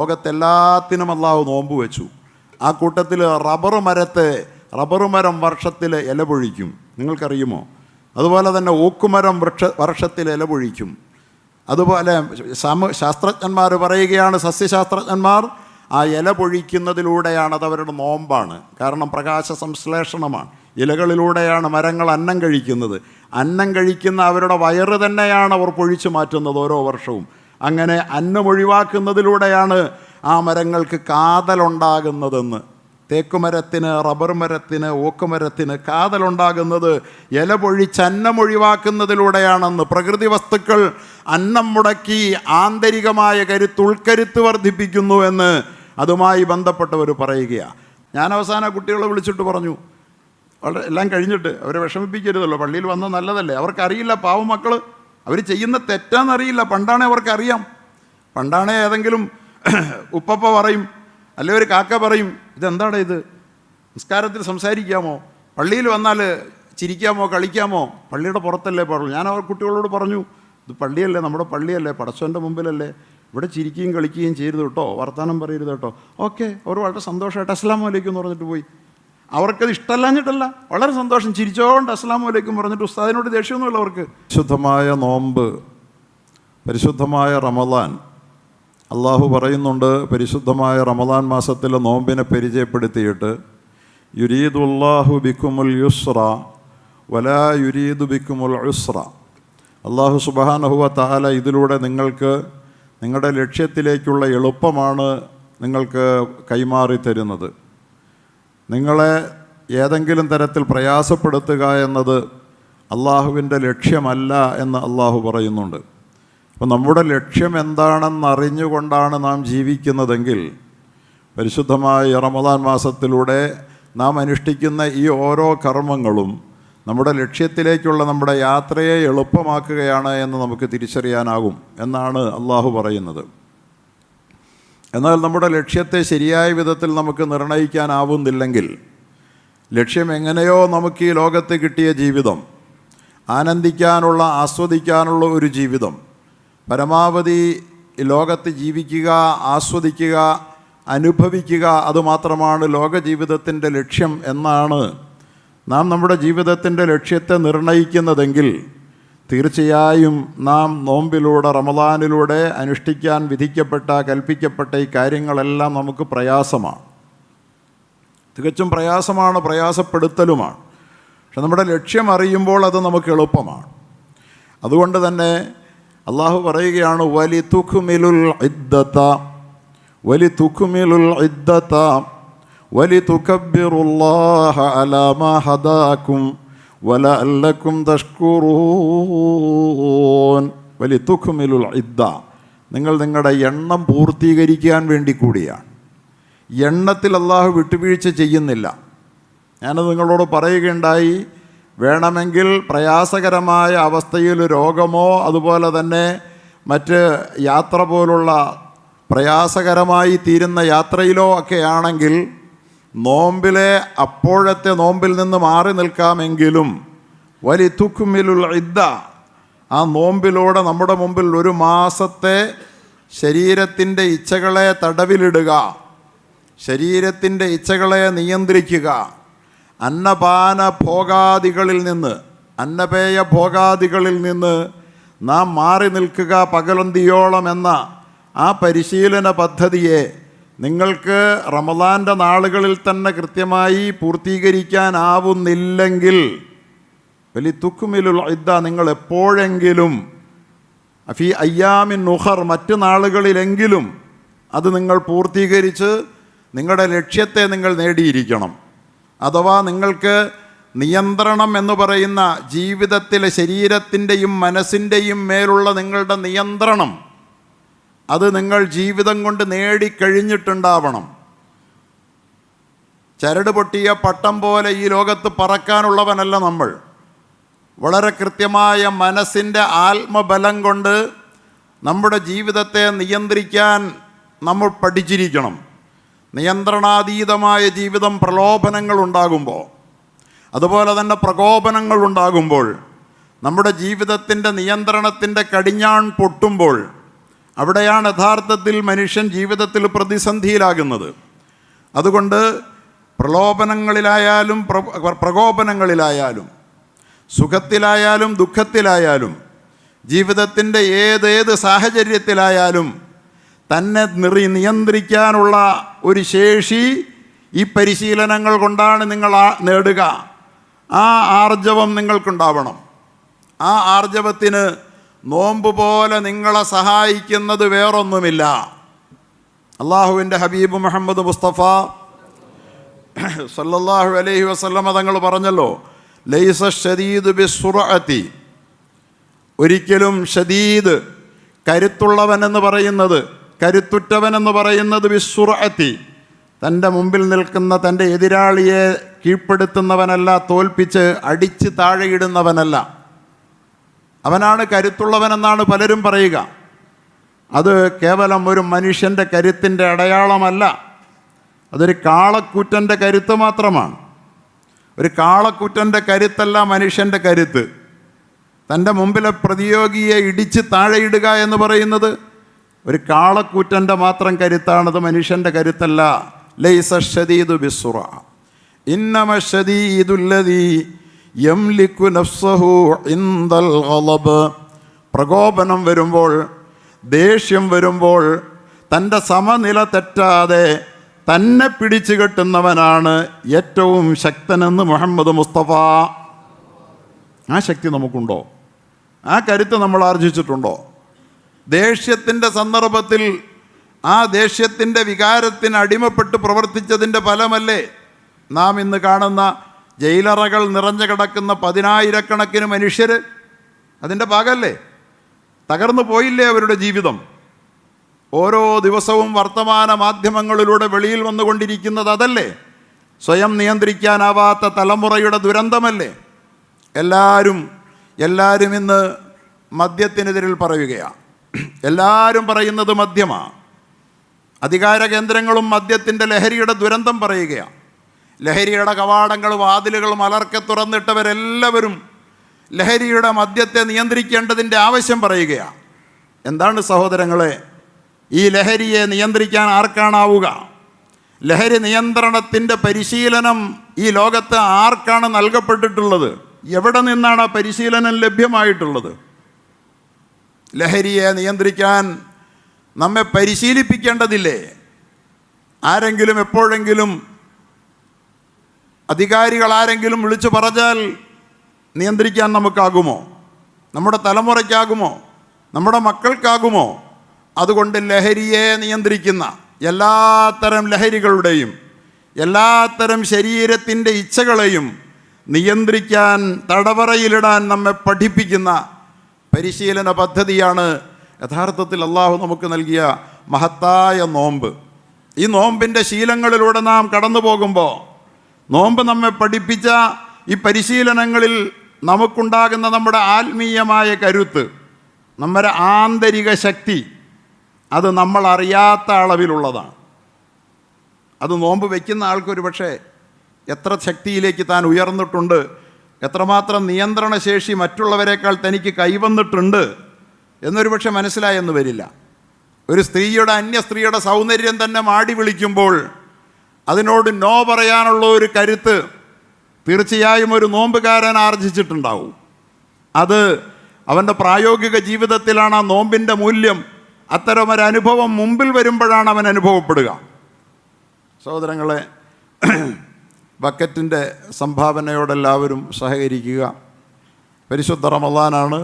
ലോകത്തെല്ലാത്തിനും അള്ളാഹു നോമ്പ് വെച്ചു. ആ കൂട്ടത്തിൽ റബ്ബർ മരം വർഷത്തിൽ ഇല പൊഴിക്കും, നിങ്ങൾക്കറിയുമോ? അതുപോലെ തന്നെ ഓക്കുമരം വർഷത്തിൽ ഇല പൊഴിക്കും. അതുപോലെ ശാസ്ത്രജ്ഞന്മാർ പറയുകയാണ്, സസ്യശാസ്ത്രജ്ഞന്മാർ ആ ഇല പൊഴിക്കുന്നതിലൂടെയാണ്, അത് അവരുടെ നോമ്പാണ്. കാരണം പ്രകാശ സംശ്ലേഷണമാണ്. ഇലകളിലൂടെയാണ് മരങ്ങൾ അന്നം കഴിക്കുന്നത്. അന്നം കഴിക്കുന്ന അവരുടെ വയറ് തന്നെയാണ് അവർ പൊഴിച്ചു മാറ്റുന്നത് ഓരോ വർഷവും. അങ്ങനെ അന്നം ഒഴിവാക്കുന്നതിലൂടെയാണ് ആ മരങ്ങൾക്ക് കാതലുണ്ടാകുന്നതെന്ന്. തേക്കുമരത്തിന്, റബ്ബർ മരത്തിന്, ഓക്കുമരത്തിന് കാതലുണ്ടാകുന്നത് ഇല പൊഴിച്ച് അന്നം ഒഴിവാക്കുന്നതിലൂടെയാണെന്ന്. പ്രകൃതി വസ്തുക്കൾ അന്നം മുടക്കി ആന്തരികമായ ഉൾക്കരുത്ത് വർദ്ധിപ്പിക്കുന്നു എന്ന് അതുമായി ബന്ധപ്പെട്ടവർ പറയുകയാണ്. ഞാൻ അവസാന കുട്ടികളെ വിളിച്ചിട്ട് പറഞ്ഞു, വളരെ എല്ലാം കഴിഞ്ഞിട്ട് അവരെ വിഷമിപ്പിക്കരുതല്ലോ, പള്ളിയിൽ വന്ന നല്ലതല്ലേ, അവർക്കറിയില്ല, പാവം മക്കൾ, അവർ ചെയ്യുന്ന തെറ്റാണെന്നറിയില്ല. പണ്ടാണേ അവർക്കറിയാം. പണ്ടാണേ ഏതെങ്കിലും ഉപ്പപ്പ പറയും, അല്ലെ ഒരു കാക്ക പറയും, ഇതെന്താണ് ഇത്, നിസ്കാരത്തിൽ സംസാരിക്കാമോ, പള്ളിയിൽ വന്നാൽ ചിരിക്കാമോ കളിക്കാമോ, പള്ളിയുടെ പുറത്തല്ലേ പാടുള്ളൂ. ഞാൻ അവർ കുട്ടികളോട് പറഞ്ഞു, ഇത് പള്ളിയല്ലേ, നമ്മുടെ പള്ളിയല്ലേ, പടച്ചവൻ്റെ മുമ്പിലല്ലേ, ഇവിടെ ചിരിക്കുകയും കളിക്കുകയും ചെയ്യരുത് കേട്ടോ, വർത്തമാനം പറയരുത് കേട്ടോ. ഓക്കെ, അവർ വളരെ സന്തോഷമായിട്ട് അസ്സലാമു അലൈക്കും എന്ന് പറഞ്ഞിട്ട് പോയി. അവർക്കത് ഇഷ്ടമല്ലാഞ്ഞിട്ടല്ല, വളരെ സന്തോഷം, ചിരിച്ചോണ്ട് അസ്സലാമു അലൈക്കും പറഞ്ഞിട്ട് ഉസ്താദിനോട് ദേഷ്യമൊന്നുമില്ല അവർക്ക്. പരിശുദ്ധമായ നോമ്പ്, പരിശുദ്ധമായ റമദാൻ, അള്ളാഹു പറയുന്നുണ്ട്, പരിശുദ്ധമായ റമദാൻ മാസത്തിലെ നോമ്പിനെ പരിചയപ്പെടുത്തിയിട്ട്, യുരീദുല്ലാഹു ബിക്കുമുൽ യുസ്ര വലാ യുരീദു ബിക്കുമുൽ ഉസ്ര. അള്ളാഹു സുബ്ഹാനഹു വ തആല ഇതിലൂടെ നിങ്ങൾക്ക് നിങ്ങളുടെ ലക്ഷ്യത്തിലേക്കുള്ള എളുപ്പമാണ് നിങ്ങൾക്ക് കൈമാറി തരുന്നത്. നിങ്ങളെ ഏതെങ്കിലും തരത്തിൽ പ്രയാസപ്പെടുത്തുക എന്നത് അള്ളാഹുവിൻ്റെ ലക്ഷ്യമല്ല എന്ന് അള്ളാഹു പറയുന്നുണ്ട്. അപ്പോൾ നമ്മുടെ ലക്ഷ്യം എന്താണെന്നറിഞ്ഞുകൊണ്ടാണ് നാം ജീവിക്കുന്നതെങ്കിൽ, പരിശുദ്ധമായ റമദാൻ മാസത്തിലൂടെ നാം അനുഷ്ഠിക്കുന്ന ഈ ഓരോ കർമ്മങ്ങളും നമ്മുടെ ലക്ഷ്യത്തിലേക്കുള്ള നമ്മുടെ യാത്രയെ എളുപ്പമാക്കുകയാണ് എന്ന് നമുക്ക് തിരിച്ചറിയാനാകും എന്നാണ് അള്ളാഹു പറയുന്നത്. എന്നാൽ നമ്മുടെ ലക്ഷ്യത്തെ ശരിയായ വിധത്തിൽ നമുക്ക് നിർണ്ണയിക്കാനാവുന്നില്ലെങ്കിൽ, ലക്ഷ്യം എങ്ങനെയോ നമുക്ക് ഈ ലോകത്ത് കിട്ടിയ ജീവിതം, ആനന്ദിക്കാനുള്ള, ആസ്വദിക്കാനുള്ള ഒരു ജീവിതം, പരമാവധി ലോകത്ത് ജീവിക്കുക, ആസ്വദിക്കുക, അനുഭവിക്കുക, അതുമാത്രമാണ് ലോക ജീവിതത്തിൻ്റെ ലക്ഷ്യം എന്നാണ് നാം നമ്മുടെ ജീവിതത്തിൻ്റെ ലക്ഷ്യത്തെ നിർണ്ണയിക്കുന്നതെങ്കിൽ, തീർച്ചയായും നാം നോമ്പിലൂടെ, റമദാനിലൂടെ അനുഷ്ഠിക്കാൻ വിധിക്കപ്പെട്ട, കൽപ്പിക്കപ്പെട്ട ഈ കാര്യങ്ങളെല്ലാം നമുക്ക് പ്രയാസമാണ്, തികച്ചും പ്രയാസമാണ്, പ്രയാസപ്പെടുത്തലുമാണ്. പക്ഷെ നമ്മുടെ ലക്ഷ്യം അറിയുമ്പോൾ അത് നമുക്ക് എളുപ്പമാണ്. അതുകൊണ്ട് തന്നെ അള്ളാഹു പറയുകയാണ്, വലിതുക്മിലുൽ ഇദ്ദത വലിതുക്മിലുൽ ഇദ്ദത വലിതുകബ്ബിറുല്ലാഹ അലാ മാ ഹദാകും വലഅല്ലക്കും തഷ്കുറൂൻ. വലിതുക്മിലുൽ ഇദ്ദ, നിങ്ങൾ നിങ്ങളുടെ എണ്ണം പൂർത്തീകരിക്കാൻ വേണ്ടി കൂടിയാണ്. എണ്ണത്തിൽ അള്ളാഹു വിട്ടുവീഴ്ച ചെയ്യുന്നില്ല. ഞാനത് നിങ്ങളോട് പറയുകയുണ്ടായി, വേണമെങ്കിൽ പ്രയാസകരമായ അവസ്ഥയിൽ രോഗമോ അതുപോലെ തന്നെ മറ്റ് യാത്ര പോലുള്ള പ്രയാസകരമായി തീരുന്ന യാത്രയിലോ ഒക്കെ ആണെങ്കിൽ നോമ്പിലെ അപ്പോഴത്തെ നോമ്പിൽ നിന്ന് മാറി നിൽക്കാമെങ്കിലും വലിതുക്മിലുൽ ഇദ്ദ, ആ നോമ്പിലൂടെ നമ്മുടെ മുമ്പിൽ ഒരു മാസത്തെ ശരീരത്തിൻ്റെ ഇച്ഛകളെ തടവിലിടുക, ശരീരത്തിൻ്റെ ഇച്ഛകളെ നിയന്ത്രിക്കുക, അന്നപാന ഭോഗാദികളിൽ നിന്ന്, അന്നപേയ ഭോഗാദികളിൽ നിന്ന് നാം മാറി നിൽക്കുക പകലന്തിയോളം എന്ന ആ പരിശീലന പദ്ധതിയെ നിങ്ങൾക്ക് റമദാൻ്റെ നാളുകളിൽ തന്നെ കൃത്യമായി പൂർത്തീകരിക്കാനാവുന്നില്ലെങ്കിൽ, വലിതുക്മിലുൽ ഇദ്ദ, നിങ്ങൾ എപ്പോഴെങ്കിലും ഫി അയ്യാമിൻ ഉഖർ, മറ്റ് നാളുകളിലെങ്കിലും അത് നിങ്ങൾ പൂർത്തീകരിച്ച് നിങ്ങളുടെ ലക്ഷ്യത്തെ നിങ്ങൾ നേടിയിരിക്കണം. അഥവാ നിങ്ങൾക്ക് നിയന്ത്രണം എന്ന് പറയുന്ന ജീവിതത്തിലെ ശരീരത്തിൻ്റെയും മനസ്സിൻ്റെയും മേലുള്ള നിങ്ങളുടെ നിയന്ത്രണം, അത് നിങ്ങൾ ജീവിതം കൊണ്ട് നേടിക്കഴിഞ്ഞിട്ടുണ്ടാവണം. ചരട് പൊട്ടിയ പട്ടം പോലെ ഈ ലോകത്ത് പറക്കാനുള്ളവനല്ല നമ്മൾ. വളരെ കൃത്യമായ മനസ്സിൻ്റെ ആത്മബലം കൊണ്ട് നമ്മുടെ ജീവിതത്തെ നിയന്ത്രിക്കാൻ നമ്മൾ പഠിച്ചിരിക്കണം. നിയന്ത്രണാതീതമായ ജീവിതം പ്രലോഭനങ്ങൾ ഉണ്ടാകുമ്പോൾ, അതുപോലെ തന്നെ പ്രകോപനങ്ങൾ ഉണ്ടാകുമ്പോൾ, നമ്മുടെ ജീവിതത്തിൻ്റെ നിയന്ത്രണത്തിൻ്റെ കടിഞ്ഞാൺ പൊട്ടുമ്പോൾ അവിടെയാണ് യഥാർത്ഥത്തിൽ മനുഷ്യൻ ജീവിതത്തിൽ പ്രതിസന്ധിയിലാകുന്നത്. അതുകൊണ്ട് പ്രലോഭനങ്ങളിലായാലും പ്രകോപനങ്ങളിലായാലും സുഖത്തിലായാലും ദുഃഖത്തിലായാലും ജീവിതത്തിൻ്റെ ഏതേത് സാഹചര്യത്തിലായാലും തന്നെ നിയന്ത്രിക്കാനുള്ള ഒരു ശേഷി ഈ പരിശീലനങ്ങൾ കൊണ്ടാണ് നിങ്ങൾ നേടുക. ആ ആർജവം നിങ്ങൾക്കുണ്ടാവണം. ആ ആർജവത്തിന് നോമ്പ് പോലെ നിങ്ങളെ സഹായിക്കുന്നത് വേറൊന്നുമില്ല. അള്ളാഹുവിൻ്റെ ഹബീബ് മുഹമ്മദ് മുസ്തഫ സല്ലല്ലാഹു അലൈഹി വസല്ലമ തങ്ങൾ പറഞ്ഞല്ലോ, ലൈസ ഷദീദ് ബിസ്സുറഅതി, ഒരിക്കലും ഷദീദ് കരുത്തുള്ളവനെന്ന് പറയുന്നത്, കരുത്തുറ്റവനെന്ന് പറയുന്നത് ബിസ്സുറഅതി, തൻ്റെ മുമ്പിൽ നിൽക്കുന്ന തൻ്റെ എതിരാളിയെ കീഴ്പ്പെടുത്തുന്നവനല്ല, തോൽപ്പിച്ച് അടിച്ച് താഴെയിടുന്നവനല്ല. അവനാണ് കരുത്തുള്ളവനെന്നാണ് പലരും പറയുക. അത് കേവലം ഒരു മനുഷ്യൻ്റെ കരുത്തിൻ്റെ അടയാളമല്ല, അതൊരു കാളക്കൂറ്റൻ്റെ കരുത്ത് മാത്രമാണ്. ഒരു കാളക്കൂറ്റൻ്റെ കരുത്തല്ല മനുഷ്യൻ്റെ കരുത്ത്. തൻ്റെ മുമ്പിലെ പ്രതിയോഗിയെ ഇടിച്ച് താഴെയിടുക എന്ന് പറയുന്നത് ഒരു കാളക്കൂറ്റൻ്റെ മാത്രം കരുത്താണത്, മനുഷ്യൻ്റെ കരുത്തല്ല. ലൈസ ഷദീദു ബിസ്സുറ ഇന്നമ ഷദീദുല്ലദീ യംലികു നഫ്സഹു ഇൻദൽ ഗളബ്. പ്രകോപനം വരുമ്പോൾ, ദേഷ്യം വരുമ്പോൾ തൻ്റെ സമനില തെറ്റാതെ തന്നെ പിടിച്ചു കെട്ടുന്നവനാണ് ഏറ്റവും ശക്തനെന്ന് മുഹമ്മദ് മുസ്തഫ. ആ ശക്തി നമുക്കുണ്ടോ? ആ കരുത്ത് നമ്മൾ ആർജിച്ചിട്ടുണ്ടോ? ദേഷ്യത്തിൻ്റെ സന്ദർഭത്തിൽ ആ ദേഷ്യത്തിൻ്റെ വികാരത്തിന് അടിമപ്പെട്ട് പ്രവർത്തിച്ചതിൻ്റെ ഫലമല്ലേ നാം ഇന്ന് കാണുന്ന ജയിലറകൾ നിറഞ്ഞു കിടക്കുന്ന 10,000-കണക്കിന് മനുഷ്യർ? അതിൻ്റെ ഭാഗമല്ലേ? തകർന്നു പോയില്ലേ അവരുടെ ജീവിതം? ഓരോ ദിവസവും വർത്തമാന മാധ്യമങ്ങളിലൂടെ വെളിയിൽ വന്നുകൊണ്ടിരിക്കുന്നത് അതല്ലേ? സ്വയം നിയന്ത്രിക്കാനാവാത്ത തലമുറയുടെ ദുരന്തമല്ലേ? എല്ലാവരും ഇന്ന് മദ്യത്തിനെതിരിൽ പറയുകയാണ്. എല്ലാവരും പറയുന്നത് മദ്യമാണ്. അധികാര കേന്ദ്രങ്ങളും മദ്യത്തിൻ്റെ ലഹരിയുടെ ദുരന്തം പറയുകയാണ്. ലഹരിയുടെ കവാടങ്ങൾ വാതിലുകൾ മലർക്കെ തുറന്നിട്ടവരെല്ലാവരും ലഹരിയുടെ മദ്യത്തെ നിയന്ത്രിക്കേണ്ടതിൻ്റെ ആവശ്യം പറയുകയാണ്. എന്താണ് സഹോദരങ്ങളെ, ഈ ലഹരിയെ നിയന്ത്രിക്കാൻ ആർക്കാണാവുക? ലഹരി നിയന്ത്രണത്തിൻ്റെ പരിശീലനം ഈ ലോകത്ത് ആർക്കാണ് നൽകപ്പെട്ടിട്ടുള്ളത്? എവിടെ നിന്നാണ് ആ പരിശീലനം ലഭ്യമായിട്ടുള്ളത്? ലഹരിയെ നിയന്ത്രിക്കാൻ നമ്മെ പരിശീലിപ്പിക്കേണ്ടതില്ലേ? ആരെങ്കിലും എപ്പോഴെങ്കിലും അധികാരികൾ ആരെങ്കിലും വിളിച്ചു പറഞ്ഞാൽ നിയന്ത്രിക്കാൻ നമുക്കാകുമോ? നമ്മുടെ തലമുറയ്ക്കാകുമോ? നമ്മുടെ മക്കൾക്കാകുമോ? അതുകൊണ്ട് ലഹരിയെ നിയന്ത്രിക്കുന്ന എല്ലാത്തരം ലഹരികളുടെയും എല്ലാത്തരം ശരീരത്തിൻ്റെ ഇച്ഛകളെയും നിയന്ത്രിക്കാൻ, തടവറയിലിടാൻ നമ്മെ പഠിപ്പിക്കുന്ന പരിശീലന പദ്ധതിയാണ് യഥാർത്ഥത്തിൽ അള്ളാഹു നമുക്ക് നൽകിയ മഹത്തായ നോമ്പ്. ഈ നോമ്പിൻ്റെ ശീലങ്ങളിലൂടെ നാം കടന്നു പോകുമ്പോൾ, നോമ്പ് നമ്മെ പഠിപ്പിച്ച ഈ പരിശീലനങ്ങളിൽ നമുക്കുണ്ടാകുന്ന നമ്മുടെ ആത്മീയമായ കരുത്ത്, നമ്മുടെ ആന്തരിക ശക്തി, അത് നമ്മൾ അറിയാത്ത അളവിലുള്ളതാണ്. അത് നോമ്പ് വയ്ക്കുന്ന ആൾക്കൊരു പക്ഷേ എത്ര ശക്തിയിലേക്ക് താൻ ഉയർന്നിട്ടുണ്ട്, എത്രമാത്രം നിയന്ത്രണശേഷി മറ്റുള്ളവരെക്കാൾ തനിക്ക് കൈവന്നിട്ടുണ്ട് എന്നൊരു പക്ഷെ മനസ്സിലായെന്ന് വരില്ല. ഒരു സ്ത്രീയുടെ അന്യ സ്ത്രീയുടെ സൗന്ദര്യം തന്നെ മാടി വിളിക്കുമ്പോൾ അതിനോട് നോ പറയാനുള്ള ഒരു കരുത്ത് തീർച്ചയായും ഒരു നോമ്പുകാരൻ ആർജിച്ചിട്ടുണ്ടാവും. അത് അവൻ്റെ പ്രായോഗിക ജീവിതത്തിലാണ് ആ നോമ്പിൻ്റെ മൂല്യം. അത്തരമൊരനുഭവം മുമ്പിൽ വരുമ്പോഴാണ് അവൻ അനുഭവപ്പെടുക. സഹോദരങ്ങളെ, ബക്കറ്റിൻ്റെ സംഭാവനയോടെല്ലാവരും സഹകരിക്കുക. പരിശുദ്ധ റമളാനാണ്.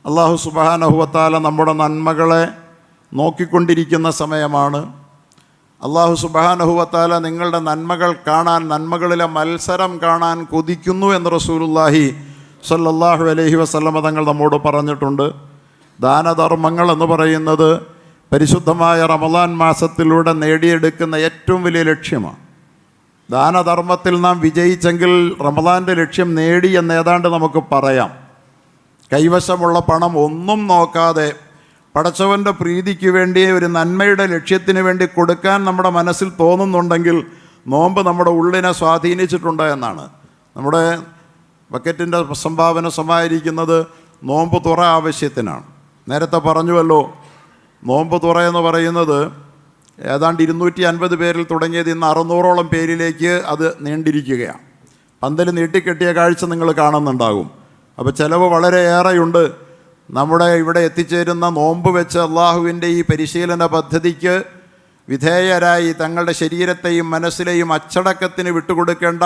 അല്ലാഹു സുബ്ഹാനഹു വ തആല നമ്മുടെ നന്മകളെ നോക്കിക്കൊണ്ടിരിക്കുന്ന സമയമാണ്. അല്ലാഹു സുബ്ഹാനഹു വ തആല നിങ്ങളുടെ നന്മകൾ കാണാൻ, നന്മകളിലെ മത്സരം കാണാൻ കൊതിക്കുന്നു എന്ന് റസൂലുള്ളാഹി സ്വല്ലല്ലാഹു അലൈഹി വസല്ലമ തങ്ങൾ നമ്മോട് പറഞ്ഞിട്ടുണ്ട്. ദാനധർമ്മങ്ങൾ എന്ന് പറയുന്നത് പരിശുദ്ധമായ റമളാൻ മാസത്തിലൂടെ നേടിയെടുക്കുന്ന ഏറ്റവും വലിയ ലക്ഷ്യമാണ്. ദാനധർമ്മത്തിൽ നാം വിജയിച്ചെങ്കിൽ റമളാൻ്റെ ലക്ഷ്യം നേടി എന്ന് ഏതാണ്ട് നമുക്ക് പറയാം. കൈവശമുള്ള പണം ഒന്നും നോക്കാതെ പടച്ചവൻ്റെ പ്രീതിക്ക് വേണ്ടി, ഒരു നന്മയുടെ ലക്ഷ്യത്തിന് വേണ്ടി കൊടുക്കാൻ നമ്മുടെ മനസ്സിൽ തോന്നുന്നുണ്ടെങ്കിൽ നോമ്പ് നമ്മുടെ ഉള്ളിനെ സ്വാധീനിച്ചിട്ടുണ്ട് എന്നാണ്. നമ്മുടെ ബക്കറ്റിൻ്റെ സംഭാവന സമാഹരിക്കുന്നത് നോമ്പ് തുറ ആവശ്യത്തിനാണ്. നേരത്തെ പറഞ്ഞുവല്ലോ, നോമ്പ് തുറ എന്ന് പറയുന്നത് ഏതാണ്ട് 250 പേരിൽ തുടങ്ങിയത് ഇന്ന് 600ഓളം പേരിലേക്ക് അത് നീണ്ടിരിക്കുകയാണ്. പന്തൽ നീട്ടിക്കെട്ടിയ കാഴ്ച നിങ്ങൾ കാണുന്നുണ്ടാകും. അപ്പോൾ ചിലവ് വളരെയേറെയുണ്ട്. നമ്മുടെ ഇവിടെ എത്തിച്ചേരുന്ന നോമ്പ് വെച്ച് അള്ളാഹുവിൻ്റെ ഈ പരിശീലന പദ്ധതിക്ക് വിധേയരായി തങ്ങളുടെ ശരീരത്തെയും മനസ്സിലെയും അച്ചടക്കത്തിന് വിട്ടുകൊടുക്കേണ്ട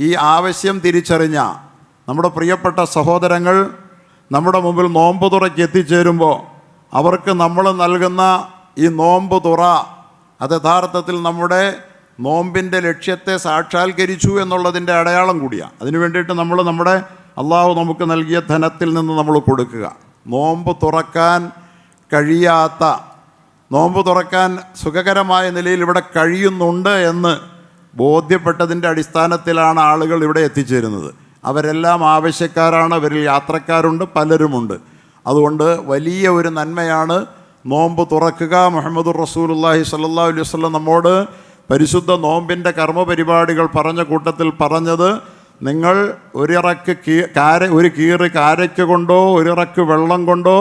ഈ ആവശ്യം തിരിച്ചറിഞ്ഞ നമ്മുടെ പ്രിയപ്പെട്ട സഹോദരങ്ങൾ നമ്മുടെ മുമ്പിൽ നോമ്പ് തുറയ്ക്ക് എത്തിച്ചേരുമ്പോൾ അവർക്ക് നമ്മൾ നൽകുന്ന ഈ നോമ്പ് തുറ അത് യഥാർത്ഥത്തിൽ നമ്മുടെ നോമ്പിൻ്റെ ലക്ഷ്യത്തെ സാക്ഷാത്കരിച്ചു എന്നുള്ളതിൻ്റെ അടയാളം കൂടിയാണ്. അതിനു വേണ്ടിയിട്ട് നമ്മൾ നമ്മുടെ അള്ളാഹു നമുക്ക് നൽകിയ ധനത്തിൽ നിന്ന് നമ്മൾ കൊടുക്കുക. നോമ്പ് തുറക്കാൻ കഴിയാത്ത, നോമ്പ് തുറക്കാൻ സുഖകരമായ നിലയിൽ ഇവിടെ കഴിയുന്നുണ്ട് എന്ന് ബോധ്യപ്പെട്ടതിൻ്റെ അടിസ്ഥാനത്തിലാണ് ആളുകൾ ഇവിടെ എത്തിച്ചേരുന്നത്. അവരെല്ലാം ആവശ്യക്കാരാണ്, അവരിൽ യാത്രക്കാരുണ്ട്, പലരുമുണ്ട്. അതുകൊണ്ട് വലിയ ഒരു നന്മയാണ് നോമ്പ് തുറക്കുക. മുഹമ്മദുർ റസൂലുള്ളാഹി സ്വല്ലല്ലാഹു അലൈഹി വസല്ലം നമ്മോട് പരിശുദ്ധ നോമ്പിൻ്റെ കർമ്മപരിപാടികൾ പറഞ്ഞ കൂട്ടത്തിൽ പറഞ്ഞത്, നിങ്ങൾ ഒരു കീറ് കാരയ്ക്ക് കൊണ്ടോ ഒരിറക്ക് വെള്ളം കൊണ്ടോ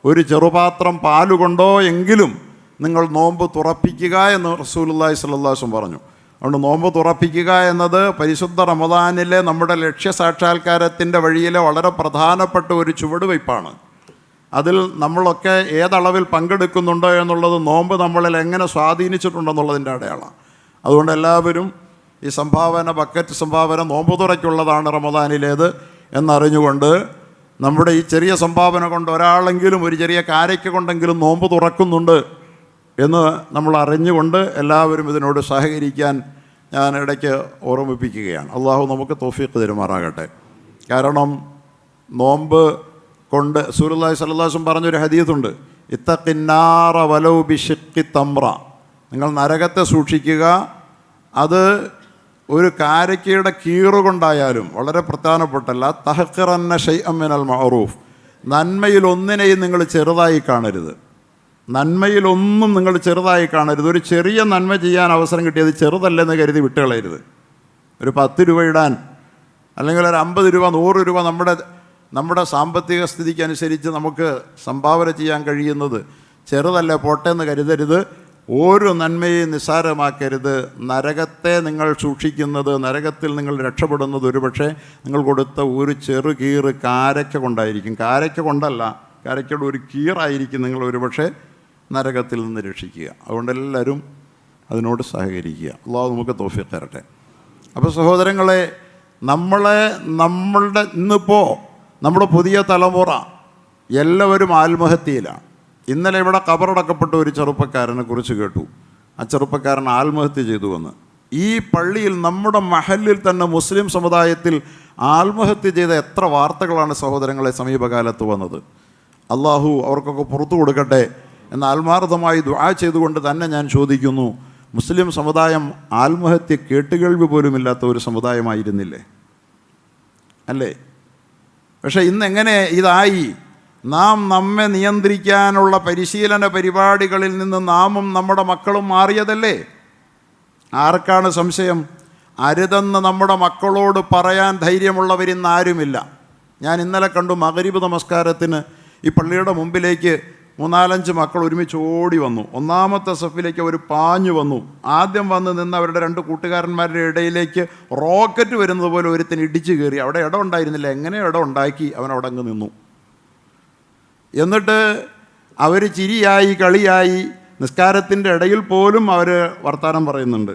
ഒരു ചെറുപാത്രം പാലുകൊണ്ടോ എങ്കിലും നിങ്ങൾ നോമ്പ് തുറപ്പിക്കുക എന്ന് റസൂലുള്ളാഹി സ്വല്ലല്ലാഹു അലൈഹി വസല്ലം പറഞ്ഞു. അതുകൊണ്ട് നോമ്പ് തുറപ്പിക്കുക എന്നത് പരിശുദ്ധ റമദാനിലെ നമ്മുടെ ലക്ഷ്യസാക്ഷാത്കാരത്തിൻ്റെ വഴിയിലെ വളരെ പ്രധാനപ്പെട്ട ഒരു ചുവടുവയ്പ്പാണ്. അതിൽ നമ്മളൊക്കെ ഏതളവിൽ പങ്കെടുക്കുന്നുണ്ടോ എന്നുള്ളത് നോമ്പ് നമ്മളിൽ എങ്ങനെ സ്വാധീനിച്ചിട്ടുണ്ടെന്നുള്ളതിൻ്റെ അടയാളമാണ്. അതുകൊണ്ട് എല്ലാവരും ഈ സംഭാവന, ബക്കറ്റ് സംഭാവന നോമ്പ് തുറയ്ക്കുള്ളതാണ് റമദാനിലേത് എന്നറിഞ്ഞുകൊണ്ട് നമ്മുടെ ഈ ചെറിയ സംഭാവന കൊണ്ട് ഒരാളെങ്കിലും ഒരു ചെറിയ കാരയ്ക്ക് കൊണ്ടെങ്കിലും നോമ്പ് തുറക്കുന്നുണ്ട് എന്ന് നമ്മൾ അറിഞ്ഞുകൊണ്ട് എല്ലാവരും ഇതിനോട് സഹകരിക്കാൻ ഞാൻ ഇടയ്ക്ക് ഓർമ്മിപ്പിക്കുകയാണ്. അള്ളാഹു നമുക്ക് തൗഫീഖ് തരുമാറാകട്ടെ. കാരണം നോമ്പ് കൊണ്ട് റസൂലുള്ളാഹി സ്വല്ലല്ലാഹു അലൈഹി വസല്ലം പറഞ്ഞൊരു ഹദീസുണ്ട്, ഇത്തഖിന്നാറ വലൗ ബിശിഖ്ഖി തംറ. നിങ്ങൾ നരകത്തെ സൂക്ഷിക്കുക, അത് ഒരു കാരക്കയുടെ കീറുകൊണ്ടായാലും. വളരെ പ്രധാനപ്പെട്ടല്ല, തഹ്ഖിറന്ന ശൈഅൻ മിനൽ മഅറൂഫ്. നന്മയിലൊന്നിനെയും നിങ്ങൾ ചെറുതായി കാണരുത്. നന്മയിലൊന്നും നിങ്ങൾ ചെറുതായി കാണരുത്. ഒരു ചെറിയ നന്മ ചെയ്യാൻ അവസരം കിട്ടിയത് ചെറുതല്ലെന്ന് കരുതി വിട്ടുകളയരുത്. ഒരു 10 രൂപ ഇടാൻ, അല്ലെങ്കിൽ ഒരു 50 രൂപ 100 രൂപ നമ്മുടെ സാമ്പത്തിക സ്ഥിതിക്ക് അനുസരിച്ച് നമുക്ക് സംഭാവന ചെയ്യാൻ കഴിയുന്നത് ചെറുതല്ല, പോട്ടെന്ന് കരുതരുത്. ഓരോ നന്മയെയും നിസ്സാരമാക്കരുത്. നരകത്തെ നിങ്ങൾ സൂക്ഷിക്കുന്നത്, നരകത്തിൽ നിങ്ങൾ രക്ഷപ്പെടുന്നത് ഒരുപക്ഷെ നിങ്ങൾ കൊടുത്ത ഒരു ചെറു കീറ് കാരയ്ക്ക കൊണ്ടായിരിക്കും. കാരയ്ക്ക കൊണ്ടല്ല, കാരയ്ക്കയുടെ ഒരു കീറായിരിക്കും നിങ്ങൾ ഒരുപക്ഷെ നരകത്തിൽ നിന്ന് രക്ഷിക്കുക. അതുകൊണ്ട് എല്ലാവരും അതിനോട് സഹകരിക്കുക. അള്ളാഹു നമുക്ക് തൗഫീഖ് തരട്ടെ. അപ്പോൾ സഹോദരങ്ങളെ, നമ്മളുടെ ഇന്നിപ്പോൾ നമ്മുടെ പുതിയ തലമുറ എല്ലാവരും ആത്മഹത്യയിലാണ്. ഇന്നലെ ഇവിടെ ഖബറടക്കപ്പെട്ട ഒരു ചെറുപ്പക്കാരനെ കുറിച്ച് കേട്ടു. ആ ചെറുപ്പക്കാരൻ ആത്മഹത്യ ചെയ്തുവെന്ന്. ഈ പള്ളിയിൽ നമ്മുടെ മഹല്ലിൽ തന്നെ മുസ്ലിം സമുദായത്തിൽ ആത്മഹത്യ ചെയ്ത എത്ര വാർത്തകളാണ് സഹോദരങ്ങളെ സമീപകാലത്ത് വന്നത്. അള്ളാഹു അവർക്കൊക്കെ പുറത്തു കൊടുക്കട്ടെ എന്ന് ആത്മാർത്ഥമായി ദുആ ചെയ്തുകൊണ്ട് തന്നെ ഞാൻ ചോദിക്കുന്നു, മുസ്ലിം സമുദായം ആത്മഹത്യ കേട്ടുകേൾവി പോലുമില്ലാത്ത ഒരു സമുദായമായിരുന്നില്ലേ? അല്ലേ? പക്ഷേ ഇന്നെങ്ങനെ ഇതായി? നാം നമ്മെ നിയന്ത്രിക്കാനുള്ള പരിശീലന പരിപാടികളിൽ നിന്ന് നാമും നമ്മുടെ മക്കളും മാറിയതല്ലേ? ആർക്കാണ് സംശയം? അരുതെന്ന് നമ്മുടെ മക്കളോട് പറയാൻ ധൈര്യമുള്ളവരിന്ന് ആരുമില്ല. ഞാൻ ഇന്നലെ കണ്ടു, മഗ്രിബ് നമസ്കാരത്തിന് ഈ പള്ളിയുടെ മുമ്പിലേക്ക് 3-4 മക്കൾ ഒരുമിച്ച് ഓടി വന്നു. ഒന്നാമത്തെ സഫിലേക്ക് അവർ പാഞ്ഞു വന്നു. ആദ്യം വന്ന് നിന്ന് അവരുടെ 2 കൂട്ടുകാരന്മാരുടെ ഇടയിലേക്ക് റോക്കറ്റ് വരുന്നത് പോലെ ഒരുത്തിന് ഇടിച്ചു കയറി. അവിടെ ഇടം ഉണ്ടായിരുന്നില്ല, എങ്ങനെയോ ഇടം ഉണ്ടാക്കി അവൻ അവിടെ അങ്ങ് നിന്നു. എന്നിട്ട് അവർ ചിരിയായി കളിയായി. നിസ്കാരത്തിൻ്റെ ഇടയിൽ പോലും അവർ വർത്തമാനം പറയുന്നുണ്ട്.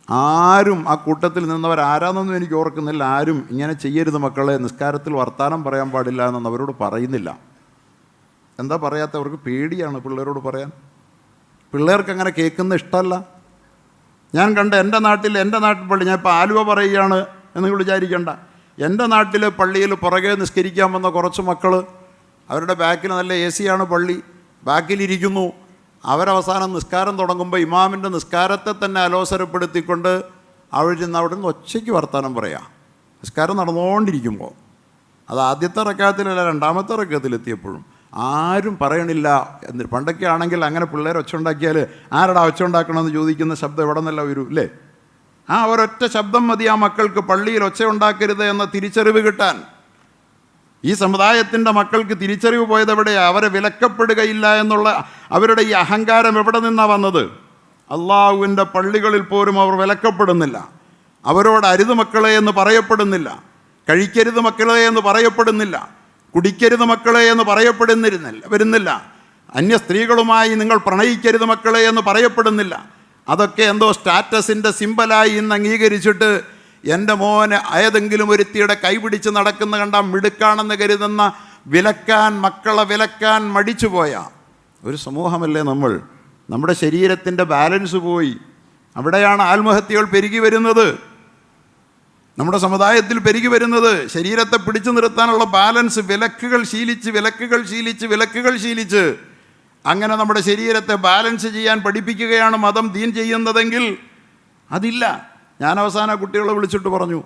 ആരും ആ കൂട്ടത്തിൽ നിന്നവരാരാന്നൊന്നും എനിക്ക് ഓർക്കുന്നില്ല. ആരും ഇങ്ങനെ ചെയ്യരുത് മക്കളെ, നിസ്കാരത്തിൽ വർത്തമാനം പറയാൻ പാടില്ല എന്നൊന്നും അവരോട് പറയുന്നില്ല. എന്താ പറയാത്തവർക്ക്? പേടിയാണ് പിള്ളേരോട് പറയാൻ. പിള്ളേർക്ക് അങ്ങനെ കേൾക്കുന്ന ഇഷ്ടമല്ല. ഞാൻ കണ്ട എൻ്റെ നാട്ടിൽ പള്ളി, ഞാൻ ഇപ്പോൾ ആലുവ പറയുകയാണ് എന്ന് വിചാരിക്കേണ്ട. എൻ്റെ നാട്ടിൽ പള്ളിയിൽ പുറകെ നിസ്കരിക്കാൻ വന്ന കുറച്ച് മക്കൾ, അവരുടെ ബാക്കിൽ നല്ല AC ആണ് പള്ളി, ബാക്കിലിരിക്കുന്നു. അവരവസാനം നിസ്കാരം തുടങ്ങുമ്പോൾ ഇമാമിൻ്റെ നിസ്കാരത്തെ തന്നെ അലോസരപ്പെടുത്തിക്കൊണ്ട് അവിടെ നിന്ന് ഒച്ചയ്ക്ക് വർത്താനം പറയാം. നിസ്കാരം നടന്നുകൊണ്ടിരിക്കുമ്പോൾ. അത് ആദ്യത്തെ റക്അത്തിലല്ല, രണ്ടാമത്തെ റക്അത്തിലെത്തിയപ്പോഴും ആരും പറയണില്ല. പണ്ടൊക്കെ ആണെങ്കിൽ അങ്ങനെ പിള്ളേർ ഒച്ച ഉണ്ടാക്കിയാൽ ആരടാ ഒച്ച ഉണ്ടാക്കണമെന്ന് ചോദിക്കുന്ന ശബ്ദം എവിടെ നിന്നല്ല വരൂ, അല്ലേ? ആ ഒരൊറ്റ ശബ്ദം മതി ആ മക്കൾക്ക് പള്ളിയിൽ ഒച്ച ഉണ്ടാക്കരുത് എന്ന തിരിച്ചറിവ് കിട്ടാൻ. ഈ സമുദായത്തിൻ്റെ മക്കൾക്ക് തിരിച്ചറിവ് പോയത് എവിടെയാണ്? അവരെ വിലക്കപ്പെടുകയില്ല എന്നുള്ള അവരുടെ ഈ അഹങ്കാരം എവിടെ നിന്നാണ് വന്നത്? അള്ളാഹുവിൻ്റെ പള്ളികളിൽ പോലും അവർ വിലക്കപ്പെടുന്നില്ല. അവരോട് അരുത് മക്കളെ എന്ന് പറയപ്പെടുന്നില്ല, കഴിക്കരുത് മക്കളെ എന്ന് പറയപ്പെടുന്നില്ല, കുടിക്കരുത് മക്കളെ എന്ന് വരുന്നില്ല, അന്യ സ്ത്രീകളുമായി നിങ്ങൾ പ്രണയിക്കരുത് മക്കളെ എന്ന് പറയപ്പെടുന്നില്ല. അതൊക്കെ എന്തോ സ്റ്റാറ്റസിൻ്റെ സിമ്പലായി ഇന്ന് അംഗീകരിച്ചിട്ട് എൻ്റെ മോന് ഏതെങ്കിലും ഒരുത്തിയുടെ കൈപിടിച്ച് നടക്കുന്ന കണ്ടാൽ മിടുക്കാണെന്ന് കരുതുന്ന മക്കളെ വിലക്കാൻ മടിച്ചുപോയ ഒരു സമൂഹമല്ലേ നമ്മൾ? നമ്മുടെ ശരീരത്തിൻ്റെ ബാലൻസ് പോയി. അവിടെയാണ് ആത്മഹത്യകൾ പെരുകി വരുന്നത്, നമ്മുടെ സമുദായത്തിൽ പെരുകി വരുന്നത്. ശരീരത്തെ പിടിച്ചു നിർത്താനുള്ള ബാലൻസ് വിലക്കുകൾ ശീലിച്ച് അങ്ങനെ നമ്മുടെ ശരീരത്തെ ബാലൻസ് ചെയ്യാൻ പഠിപ്പിക്കുകയാണ് മതം, ദീൻ ചെയ്യുന്നതെങ്കിൽ അതില്ല. ഞാൻ അവസാനം കുട്ടികളെ വിളിച്ചിട്ട് പറഞ്ഞു,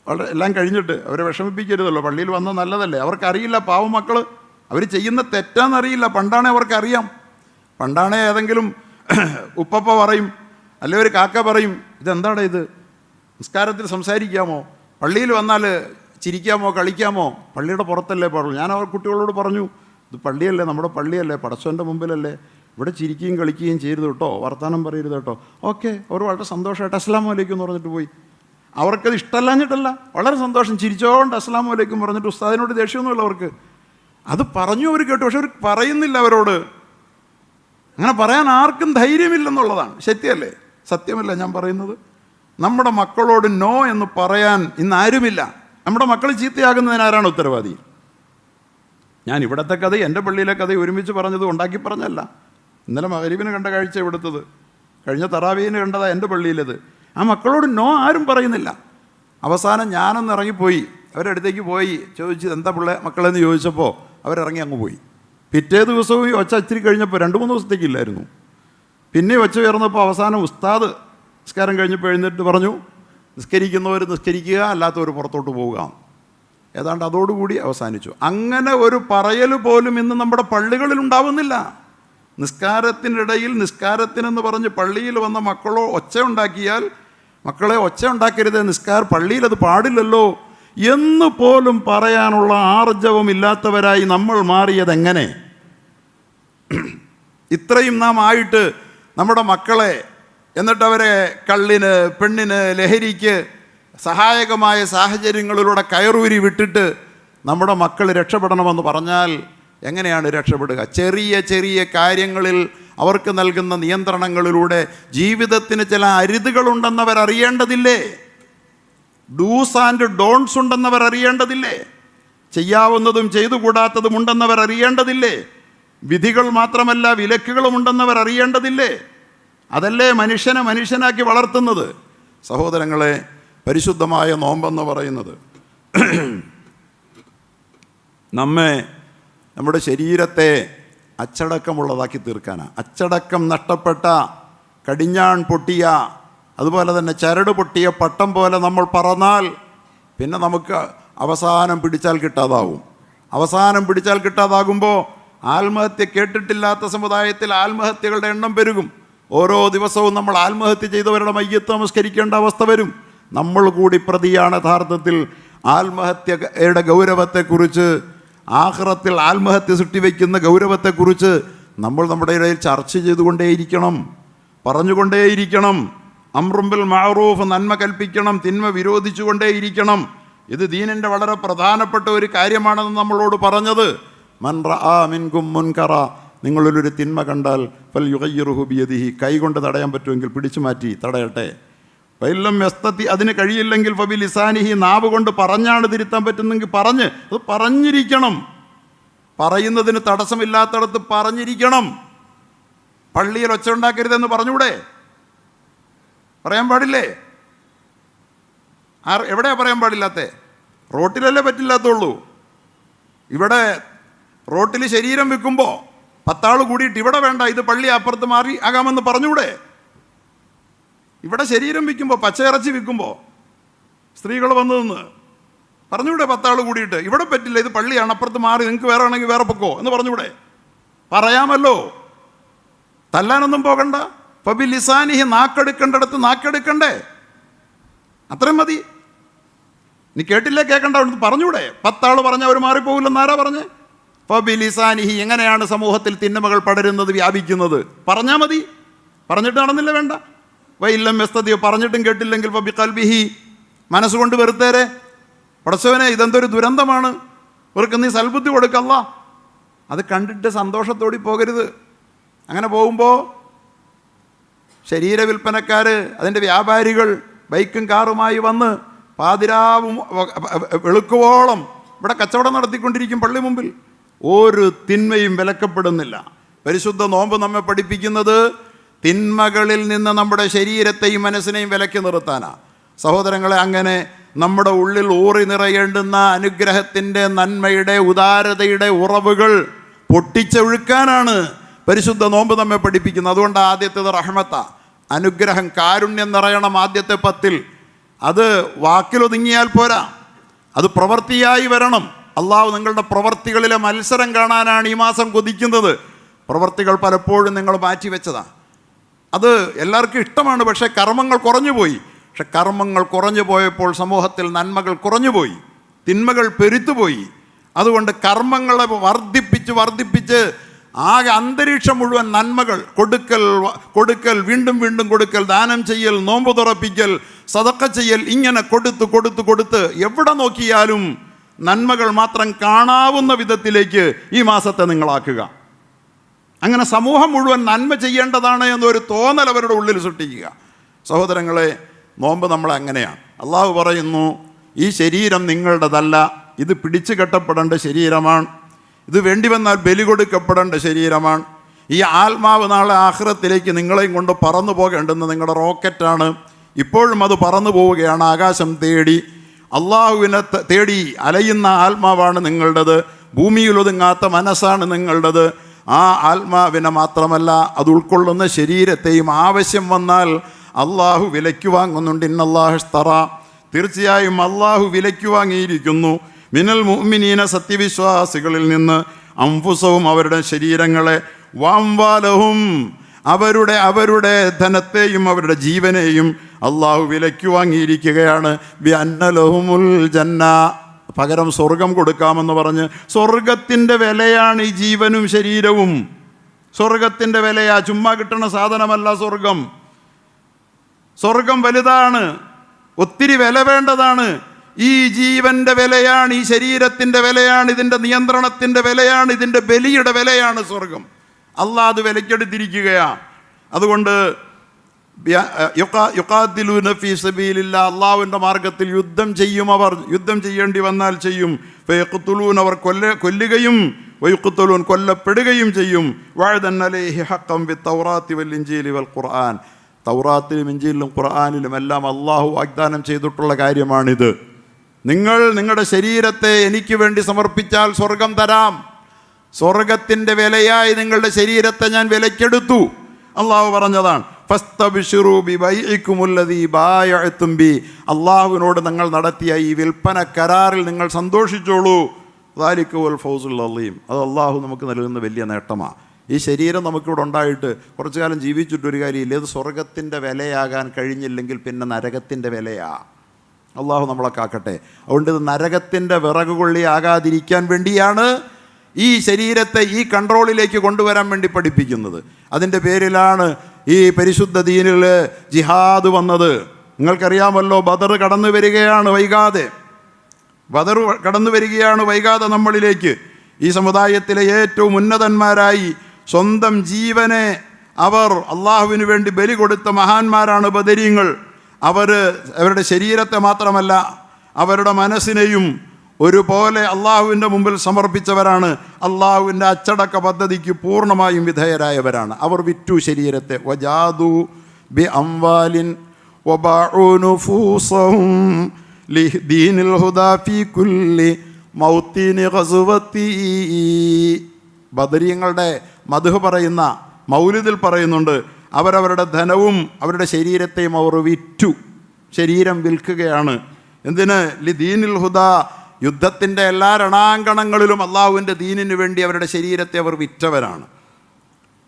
വളരെ എല്ലാം കഴിഞ്ഞിട്ട് അവരെ വിഷമിപ്പിക്കരുതല്ലോ, പള്ളിയിൽ വന്നത് നല്ലതല്ലേ, അവർക്കറിയില്ല, പാവം മക്കൾ അവർ ചെയ്യുന്ന തെറ്റാണെന്നറിയില്ല. പണ്ടാണേ അവർക്കറിയാം. പണ്ടാണേ ഏതെങ്കിലും ഉപ്പപ്പ പറയും, അല്ലെ ഒരു കാക്ക പറയും, ഇതെന്താണ് ഇത്, നിസ്കാരത്തിൽ സംസാരിക്കാമോ, പള്ളിയിൽ വന്നാൽ ചിരിക്കാമോ കളിക്കാമോ, പള്ളിയുടെ പുറത്തല്ലേ പറഞ്ഞു. ഞാൻ അവർ കുട്ടികളോട് പറഞ്ഞു, ഇത് പള്ളിയല്ലേ, നമ്മുടെ പള്ളിയല്ലേ, പടച്ചവൻ്റെ മുമ്പിലല്ലേ, ഇവിടെ ചിരിക്കുകയും കളിക്കുകയും ചെയ്യരുത് കേട്ടോ, വർത്തമാനം പറയരുത് കേട്ടോ. ഓക്കെ, അവർ വളരെ സന്തോഷമായിട്ട് അസ്സലാമു അലൈക്കും എന്ന് പറഞ്ഞിട്ട് പോയി. അവർക്കത് ഇഷ്ടമല്ലാഞ്ഞിട്ടല്ല, വളരെ സന്തോഷം, ചിരിച്ചോണ്ട് അസ്സലാമു അലൈക്കും പറഞ്ഞിട്ട് ഉസ്താദിനോട് ദേഷ്യമൊന്നുമില്ല അവർക്ക്. അത് പറഞ്ഞു, അവർ കേട്ടു, പക്ഷെ അവർ പറയുന്നില്ല. അവരോട് അങ്ങനെ പറയാൻ ആർക്കും ധൈര്യമില്ലെന്നുള്ളതാണ്. ശരിയല്ലേ? സത്യമല്ല ഞാൻ പറയുന്നത്? നമ്മുടെ മക്കളോട് നോ എന്ന് പറയാൻ ഇന്ന് ആരുമില്ല. നമ്മുടെ മക്കൾ ചീത്തയാകുന്നതിന് ആരാണ് ഉത്തരവാദി? ഞാൻ ഇവിടുത്തെ കഥ എൻ്റെ പള്ളിയിലെ കഥ ഒരുമിച്ച് പറഞ്ഞത് ഉണ്ടാക്കി പറഞ്ഞല്ല. ഇന്നലെ മഗ്‌രിബിന് കണ്ട കാഴ്ച ഇവിടുത്തത്, കഴിഞ്ഞ തറാവീഹിന് കണ്ടതാ എൻ്റെ പള്ളിയിലത്. ആ മക്കളോട് നോ ആരും പറയുന്നില്ല. അവസാനം ഞാനൊന്ന് ഇറങ്ങിപ്പോയി, അവരുടെ അടുത്തേക്ക് പോയി ചോദിച്ചു, എന്താ മക്കളെന്ന് ചോദിച്ചപ്പോൾ അവരിറങ്ങി അങ്ങ് പോയി. പിറ്റേ ദിവസവും ഈ ഒച്ച ഇച്ചിരി കഴിഞ്ഞപ്പോൾ 2-3 ദിവസത്തേക്കില്ലായിരുന്നു. പിന്നെ ഒച്ച ഉയർന്നപ്പോൾ അവസാനം ഉസ്താദ് നിസ്കാരം കഴിഞ്ഞപ്പോൾ എഴുന്നേറ്റ് പറഞ്ഞു, നിസ്കരിക്കുന്നവർ നിസ്കരിക്കുക, അല്ലാത്തവർ പുറത്തോട്ട് പോവുക. ഏതാണ്ട് അതോടുകൂടി അവസാനിച്ചു. അങ്ങനെ ഒരു പറയൽ പോലും ഇന്ന് നമ്മുടെ പള്ളികളിൽ ഉണ്ടാവുന്നില്ല. നിസ്കാരത്തിനിടയിൽ നിസ്കാരത്തിനെന്ന് പറഞ്ഞ് പള്ളിയിൽ വന്ന മക്കളോ ഒച്ച ഉണ്ടാക്കിയാൽ, മക്കളെ ഒച്ച ഉണ്ടാക്കരുത്, പള്ളിയിൽ അത് പാടില്ലല്ലോ എന്ന് പോലും പറയാനുള്ള ആർജവമില്ലാത്തവരായി നമ്മൾ മാറിയതെങ്ങനെ? ഇത്രയും നാം ആയിട്ട് നമ്മുടെ മക്കളെ, എന്നിട്ടവരെ കള്ളിന്, പെണ്ണിന്, ലഹരിക്ക് സഹായകമായ സാഹചര്യങ്ങളിലൂടെ കയറൂരി വിട്ടിട്ട് നമ്മുടെ മക്കൾ രക്ഷപ്പെടണമെന്ന് പറഞ്ഞാൽ എങ്ങനെയാണ് രക്ഷപ്പെടുക? ചെറിയ ചെറിയ കാര്യങ്ങളിൽ അവർക്ക് നൽകുന്ന നിയന്ത്രണങ്ങളിലൂടെ ജീവിതത്തിന് ചില അരുതുകളുണ്ടെന്നവർ അറിയേണ്ടതില്ലേ? ഡൂസ് ആൻഡ് ഡോൺസ് ഉണ്ടെന്നവർ അറിയേണ്ടതില്ലേ? ചെയ്യാവുന്നതും ചെയ്തുകൂടാത്തതും ഉണ്ടെന്നവർ അറിയേണ്ടതില്ലേ? വിധികൾ മാത്രമല്ല വിലക്കുകളും ഉണ്ടെന്നവർ അറിയേണ്ടതില്ലേ? അതല്ലേ മനുഷ്യനെ മനുഷ്യനാക്കി വളർത്തുന്നത്? സഹോദരങ്ങളെ, പരിശുദ്ധമായ നോമ്പെന്ന് പറയുന്നത് നമ്മുടെ ശരീരത്തെ അച്ചടക്കമുള്ളതാക്കി തീർക്കാനാണ്. അച്ചടക്കം നഷ്ടപ്പെട്ട, കടിഞ്ഞാൺ പൊട്ടിയ, അതുപോലെ തന്നെ ചരട് പൊട്ടിയ പട്ടം പോലെ നമ്മൾ പറന്നാൽ പിന്നെ നമുക്ക് അവസാനം പിടിച്ചാൽ കിട്ടാതാകുമ്പോൾ ആത്മഹത്യ കേട്ടിട്ടില്ലാത്ത സമുദായത്തിൽ ആത്മഹത്യകളുടെ എണ്ണം പെരുകും. ഓരോ ദിവസവും നമ്മൾ ആത്മഹത്യ ചെയ്തവരുടെ മയ്യത്ത് നമസ്കരിക്കേണ്ട അവസ്ഥ വരും. നമ്മൾ കൂടി പ്രതിയാണ് യഥാർത്ഥത്തിൽ. ആത്മഹത്യയുടെ ഗൗരവത്തെക്കുറിച്ച്, ആഖിറത്തിൽ ആത്മഹത്യ സൃഷ്ടിവെക്കുന്ന ഗൗരവത്തെക്കുറിച്ച് നമ്മൾ നമ്മുടെ ഇടയിൽ ചർച്ച ചെയ്തുകൊണ്ടേയിരിക്കണം, പറഞ്ഞുകൊണ്ടേയിരിക്കണം. അംറും ബിൽ മഅറൂഫ്, നന്മ കൽപ്പിക്കണം, തിന്മ വിരോധിച്ചുകൊണ്ടേയിരിക്കണം. ഇത് ദീനിൻ്റെ വളരെ പ്രധാനപ്പെട്ട ഒരു കാര്യമാണെന്ന് നമ്മളോട് പറഞ്ഞത്. മൻ റആ മിൻകും മുൻകറ, നിങ്ങളിലൊരു തിന്മ കണ്ടാൽ ഫൽ യുഗയ്യിറുഹു ബിയദിഹി, കൈകൊണ്ട് തടയാൻ പറ്റുമെങ്കിൽ പിടിച്ചു മാറ്റി തടയട്ടെ. ഫഇല്ലം യസ്തതി, അതിന് കഴിയില്ലെങ്കിൽ ഫബിലിസാനിഹി, നാവ് കൊണ്ട് പറഞ്ഞാണ് തിരുത്താൻ പറ്റുന്നെങ്കിൽ അത് പറഞ്ഞിരിക്കണം. പറയുന്നതിന് തടസ്സമില്ലാത്തടത്ത് പറഞ്ഞിരിക്കണം. പള്ളിയിൽ ഒച്ച ഉണ്ടാക്കരുതെന്ന് പറഞ്ഞൂടെ? പറയാൻ പാടില്ലേ? എവിടെയാ പറയാൻ പാടില്ലാത്തേ? റോട്ടിലല്ലേ പറ്റില്ലാത്തുള്ളൂ. ഇവിടെ റോട്ടിൽ ശരീരം വിൽക്കുമ്പോൾ 10 ആൾ കൂടിയിട്ട് ഇവിടെ വേണ്ട, ഇത് പള്ളി അപ്പുറത്ത് മാറി ആകാമെന്ന് പറഞ്ഞൂടെ? ഇവിടെ ശരീരം വിൽക്കുമ്പോൾ, പച്ചയിറച്ചി വിൽക്കുമ്പോൾ സ്ത്രീകൾ വന്നു നിന്ന് പറഞ്ഞൂടെ? 10 ആൾ കൂടിയിട്ട് ഇവിടെ പറ്റില്ല, ഇത് പള്ളിയാണ്, അപ്പുറത്ത് മാറി, നിങ്ങൾക്ക് വേറെ ആണെങ്കിൽ വേറെ പൊക്കോ എന്ന് പറഞ്ഞൂടെ? പറയാമല്ലോ. തല്ലാനൊന്നും പോകണ്ട. ഫബിലിസാനിഹി, നാക്കെടുക്കേണ്ടടത്ത് നാക്കെടുക്കണ്ടേ? അത്രയും മതി. നീ കേട്ടില്ലേ, കേൾക്കണ്ട, അവിടുന്ന് പറഞ്ഞൂടെ? 10 ആൾ പറഞ്ഞാൽ അവർ മാറിപ്പോകില്ലെന്ന് ആരാ പറഞ്ഞേ? ഫബിലിസാനിഹി, എങ്ങനെയാണ് സമൂഹത്തിൽ തിന്മകൾ പടരുന്നത്, വ്യാപിക്കുന്നത്? പറഞ്ഞാൽ മതി, പറഞ്ഞിട്ട് നടന്നില്ല വേണ്ട. വൈല്ലം എസ്തതിയോ, പറഞ്ഞിട്ടും കേട്ടില്ലെങ്കിൽ ഫബി ഖൽബിഹി, മനസ്സുകൊണ്ട് വെറുത്തേരെ. പടച്ചവനെ, ഇതെന്തൊരു ദുരന്തമാണ്, ഇവർക്ക് നീ സൽബുദ്ധി കൊടുക്കല്ല. അത് കണ്ടിട്ട് സന്തോഷത്തോടി പോകരുത്. അങ്ങനെ പോകുമ്പോൾ ശരീര വിൽപ്പനക്കാർ, അതിൻ്റെ വ്യാപാരികൾ ബൈക്കും കാറുമായി വന്ന് പാതിരാവും വെളുക്കുവോളം ഇവിടെ കച്ചവടം നടത്തിക്കൊണ്ടിരിക്കും പള്ളി മുമ്പിൽ. ഒരു തിന്മയും വിലക്കപ്പെടുന്നില്ല. പരിശുദ്ധ നോമ്പ് നമ്മെ പഠിപ്പിക്കുന്നത് തിന്മകളിൽ നിന്ന് നമ്മുടെ ശരീരത്തെയും മനസ്സിനെയും വിലക്കി നിർത്താനാണ്. സഹോദരങ്ങളെ, അങ്ങനെ നമ്മുടെ ഉള്ളിൽ ഊറി നിറയേണ്ടുന്ന അനുഗ്രഹത്തിൻ്റെ, നന്മയുടെ, ഉദാരതയുടെ ഉറവുകൾ പൊട്ടിച്ചൊഴുക്കാനാണ് പരിശുദ്ധ നോമ്പ് നമ്മെ പഠിപ്പിക്കുന്നത്. അതുകൊണ്ട് ആദ്യത്തേത് റഹ്മത്ത, അനുഗ്രഹം, കാരുണ്യം നിറയണം ആദ്യത്തെ 10. അത് വാക്കിലൊതുങ്ങിയാൽ പോരാ, അത് പ്രവൃത്തിയായി വരണം. അള്ളാഹു നിങ്ങളുടെ പ്രവൃത്തികളിലെ മത്സരം കാണാനാണ് ഈ മാസം കൊതിക്കുന്നത്. പ്രവൃത്തികൾ പലപ്പോഴും നിങ്ങൾ മാറ്റിവെച്ചതാണ്. അത് എല്ലാവർക്കും ഇഷ്ടമാണ്, പക്ഷേ കർമ്മങ്ങൾ കുറഞ്ഞുപോയി. പക്ഷെ കർമ്മങ്ങൾ കുറഞ്ഞു പോയപ്പോൾ സമൂഹത്തിൽ നന്മകൾ കുറഞ്ഞുപോയി, തിന്മകൾ പെരുത്തുപോയി. അതുകൊണ്ട് കർമ്മങ്ങളെ വർദ്ധിപ്പിച്ച് ആകെ അന്തരീക്ഷം മുഴുവൻ നന്മകൾ, കൊടുക്കൽ, വീണ്ടും വീണ്ടും കൊടുക്കൽ, ദാനം ചെയ്യൽ, നോമ്പ് തുറപ്പിക്കൽ, സദക്ക ചെയ്യൽ, ഇങ്ങനെ കൊടുത്ത് എവിടെ നോക്കിയാലും നന്മകൾ മാത്രം കാണാവുന്ന വിധത്തിലേക്ക് ഈ മാസത്തെ നിങ്ങളാക്കുക. അങ്ങനെ സമൂഹം മുഴുവൻ നന്മ ചെയ്യേണ്ടതാണ് എന്നൊരു തോന്നൽ അവരുടെ ഉള്ളിൽ സൃഷ്ടിക്കുക. സഹോദരങ്ങളെ, നോമ്പ് നമ്മളങ്ങനെയാണ്. അള്ളാഹു പറയുന്നു, ഈ ശരീരം നിങ്ങളുടേതല്ല, ഇത് പിടിച്ചു കെട്ടപ്പെടേണ്ട ശരീരമാണ്, ഇത് വേണ്ടി വന്നാൽ ബലി കൊടുക്കപ്പെടേണ്ട ശരീരമാണ്. ഈ ആത്മാവ് നാളെ ആഖിറത്തിലേക്ക് നിങ്ങളെയും കൊണ്ട് പറന്നു പോകേണ്ടുന്ന നിങ്ങളുടെ റോക്കറ്റാണ്. ഇപ്പോഴും അത് പറന്നു പോവുകയാണ് ആകാശം തേടി. അള്ളാഹുവിനെ തേടി അലയുന്ന ആത്മാവാണ് നിങ്ങളുടേത്. ഭൂമിയിൽ ഒതുങ്ങാത്ത മനസ്സാണ് നിങ്ങളുടേത്. ആ ആത്മാവിനെ മാത്രമല്ല, അത് ഉൾക്കൊള്ളുന്ന ശരീരത്തെയും ആവശ്യം വന്നാൽ അള്ളാഹു വിലയ്ക്ക് വാങ്ങുന്നുണ്ട്. ഇന്നല്ലാഹുസ്തറ, തീർച്ചയായും അള്ളാഹു വിലയ്ക്ക് വാങ്ങിയിരിക്കുന്നു. മിനൽ മുഅ്മിനീന, സത്യവിശ്വാസികളിൽ നിന്ന്, അംഫുസവും, അവരുടെ ശരീരങ്ങളെ, വഅംവാലഹും, അവരുടെ ധനത്തെയും അവരുടെ ജീവനെയും അള്ളാഹു വിലയ്ക്ക് വാങ്ങിയിരിക്കുകയാണ്. ബിഅന്ന ലഹുമുൽ ജന്ന, പകരം സ്വർഗം കൊടുക്കാമെന്ന് പറഞ്ഞ്. സ്വർഗത്തിൻ്റെ വിലയാണ് ഈ ജീവനും ശരീരവും. സ്വർഗത്തിൻ്റെ വിലയാ, ചുമ്മാ കിട്ടുന്ന സാധനമല്ല സ്വർഗം. സ്വർഗം വലുതാണ്, ഒത്തിരി വില വേണ്ടതാണ്. ഈ ജീവൻ്റെ വിലയാണ്, ഈ ശരീരത്തിൻ്റെ വിലയാണ്, ഇതിൻ്റെ നിയന്ത്രണത്തിൻ്റെ വിലയാണ്, ഇതിൻ്റെ ബലിയുടെ വിലയാണ് സ്വർഗം. അള്ളാഹ് അത് വിലക്കെടുത്തിരിക്കുകയാണ്. അതുകൊണ്ട് യുഖാതിലൂന ഫീ സബീലില്ലാഹ്, അള്ളാഹുവിൻ്റെ മാർഗത്തിൽ യുദ്ധം ചെയ്യും. അവർ യുദ്ധം ചെയ്യേണ്ടി വന്നാൽ ചെയ്യും. ഫയഖ്തുലൂൻ, അവർ കൊല്ലുകയും, വയുഖ്തലൂൻ, കൊല്ലപ്പെടുകയും ചെയ്യും. വഅദൻ അലൈഹി ഹഖ്ഖൻ ബിത്തൗറാത്തി വൽ ഇൻജീലി വൽ ഖുർആൻ, തൗറാത്തിലും ഇൻജീലിലും ഖുർആനിലും എല്ലാം അള്ളാഹു വാഗ്ദാനം ചെയ്തിട്ടുള്ള കാര്യമാണിത്. നിങ്ങൾ നിങ്ങളുടെ ശരീരത്തെ എനിക്ക് വേണ്ടി സമർപ്പിച്ചാൽ സ്വർഗം തരാം. സ്വർഗത്തിൻ്റെ വിലയായി നിങ്ങളുടെ ശരീരത്തെ ഞാൻ വിലക്കെടുത്തു, അള്ളാഹു പറഞ്ഞതാണ്. ഫസ്തബ്ശിറൂ ബിബൈഇകുമുല്ലദീ ബായഅതും ബി, അള്ളാഹുവിനോട് നിങ്ങൾ നടത്തിയ ഈ വിൽപ്പന കരാറിൽ നിങ്ങൾ സന്തോഷിച്ചോളൂ. ദാലിക വൽ ഫൗസുൽ അളീം, അത് അള്ളാഹു നമുക്ക് നൽകുന്ന വലിയ നേട്ടമാണ്. ഈ ശരീരം നമുക്കിവിടെ ഉണ്ടായിട്ട് കുറച്ചു കാലം ജീവിച്ചിട്ടൊരു കാര്യമില്ല. ഇത് സ്വർഗത്തിൻ്റെ വിലയാകാൻ കഴിഞ്ഞില്ലെങ്കിൽ പിന്നെ നരകത്തിൻ്റെ വിലയാ. അള്ളാഹു നമ്മളെ കാക്കട്ടെ. അതുകൊണ്ട് ഇത് നരകത്തിൻ്റെ വിറകുകൊള്ളിയാകാതിരിക്കാൻ വേണ്ടിയാണ് ഈ ശരീരത്തെ ഈ കൺട്രോളിലേക്ക് കൊണ്ടുവരാൻ വേണ്ടി പഠിപ്പിക്കുന്നത്. അതിൻ്റെ പേരിലാണ് ഈ പരിശുദ്ധ ദീനിൽ ജിഹാദ് വന്നത്. നിങ്ങൾക്കറിയാമല്ലോ, ബദർ കടന്നു വരികയാണ് വൈകാതെ നമ്മളിലേക്ക്. ഈ സമുദായത്തിലെ ഏറ്റവും ഉന്നതന്മാരായി സ്വന്തം ജീവനെ അവർ അള്ളാഹുവിന് വേണ്ടി ബലി കൊടുത്ത മഹാന്മാരാണ് ബദരീങ്ങൾ. അവരുടെ ശരീരത്തെ മാത്രമല്ല, അവരുടെ മനസ്സിനെയും ഒരുപോലെ അള്ളാഹുവിൻ്റെ മുമ്പിൽ സമർപ്പിച്ചവരാണ്. അള്ളാഹുവിൻ്റെ അച്ചടക്ക പദ്ധതിക്ക് പൂർണ്ണമായും വിധേയരായവരാണ്. അവർ വിറ്റു ശരീരത്തെ. വജാദു ബി അംവാലിൻ വബാഉ നുഫൂസഹും ലിദീനിൽ ഹുദാ ഫീ കുല്ലി മൗത്തിനി ഗസ്വതി. ബദരീങ്ങളുടെ മദ്ഹ് പറയുന്ന മൗലിദിൽ പറയുന്നുണ്ട്, അവരവരുടെ ധനവും അവരുടെ ശരീരത്തെയും അവർ വിറ്റു. ശരീരം വിൽക്കുകയാണ്. എന്തിന്? ലിദീനിൽ ഹുദാ, യുദ്ധത്തിൻ്റെ എല്ലാ രണാങ്കണങ്ങളിലും അള്ളാഹുവിൻ്റെ ദീനിന് വേണ്ടി അവരുടെ ശരീരത്തെ അവർ വിറ്റവരാണ്.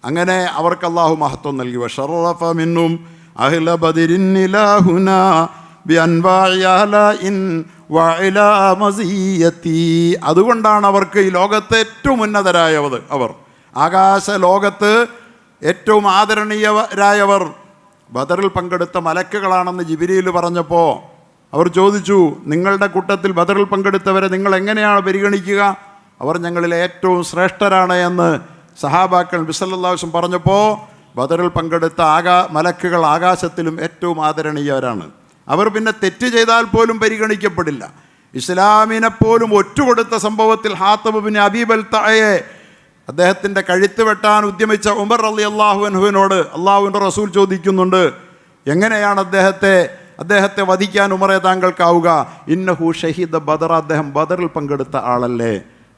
അങ്ങനെ അവർക്ക് അള്ളാഹു മഹത്വം നൽകി. വശറഫ മിൻഹും അഹ്ല ബദരിൻ ഇലാഹുനാ ബിഅൻവാഇ അലാഇൻ വഇലാ മസിയത്തി. അതുകൊണ്ടാണ് അവർക്ക് ഈ ലോകത്തെ ഏറ്റവും ഉന്നതരായവർ. അവർ ആകാശ ലോകത്ത് ഏറ്റവും ആദരണീയരായവർ ബദറിൽ പങ്കെടുത്ത മലക്കുകളാണെന്ന് ജിബ്രീൽ പറഞ്ഞപ്പോൾ അവർ ചോദിച്ചു, നിങ്ങളുടെ കൂട്ടത്തിൽ ബദറിൽ പങ്കെടുത്തവരെ നിങ്ങൾ എങ്ങനെയാണ് പരിഗണിക്കുക? അവർ ഞങ്ങളിൽ ഏറ്റവും ശ്രേഷ്ഠരാണ് എന്ന് സഹാബാക്കൾ നബി സല്ലല്ലാഹു അലൈഹി വസല്ലം പറഞ്ഞപ്പോൾ ബദറിൽ പങ്കെടുത്ത മലക്കുകൾ ആകാശത്തിലും ഏറ്റവും ആദരണീയവരാണ്. അവർ പിന്നെ തെറ്റ് ചെയ്താൽ പോലും പരിഗണിക്കപ്പെടില്ല. ഇസ്ലാമിനെ പോലും ഒറ്റുകൊടുത്ത സംഭവത്തിൽ ഹാത്തബ് ബിൻ അബീ ബൽതഅയെ അദ്ദേഹത്തിൻ്റെ കഴുത്ത് വെട്ടാൻ ഉദ്യമിച്ച ഉമർ റളിയല്ലാഹു അൻഹുവിനോട് അള്ളാഹുവിൻ്റെ റസൂൽ ചോദിക്കുന്നുണ്ട്, എങ്ങനെയാണ് അദ്ദേഹത്തെ വധിക്കാൻ ഉമറെ താങ്കൾക്കാവുക? ഇന്നഹു ഷഹീദ ബദർ, അദ്ദേഹം ബദറിൽ പങ്കെടുത്ത ആളല്ലേ?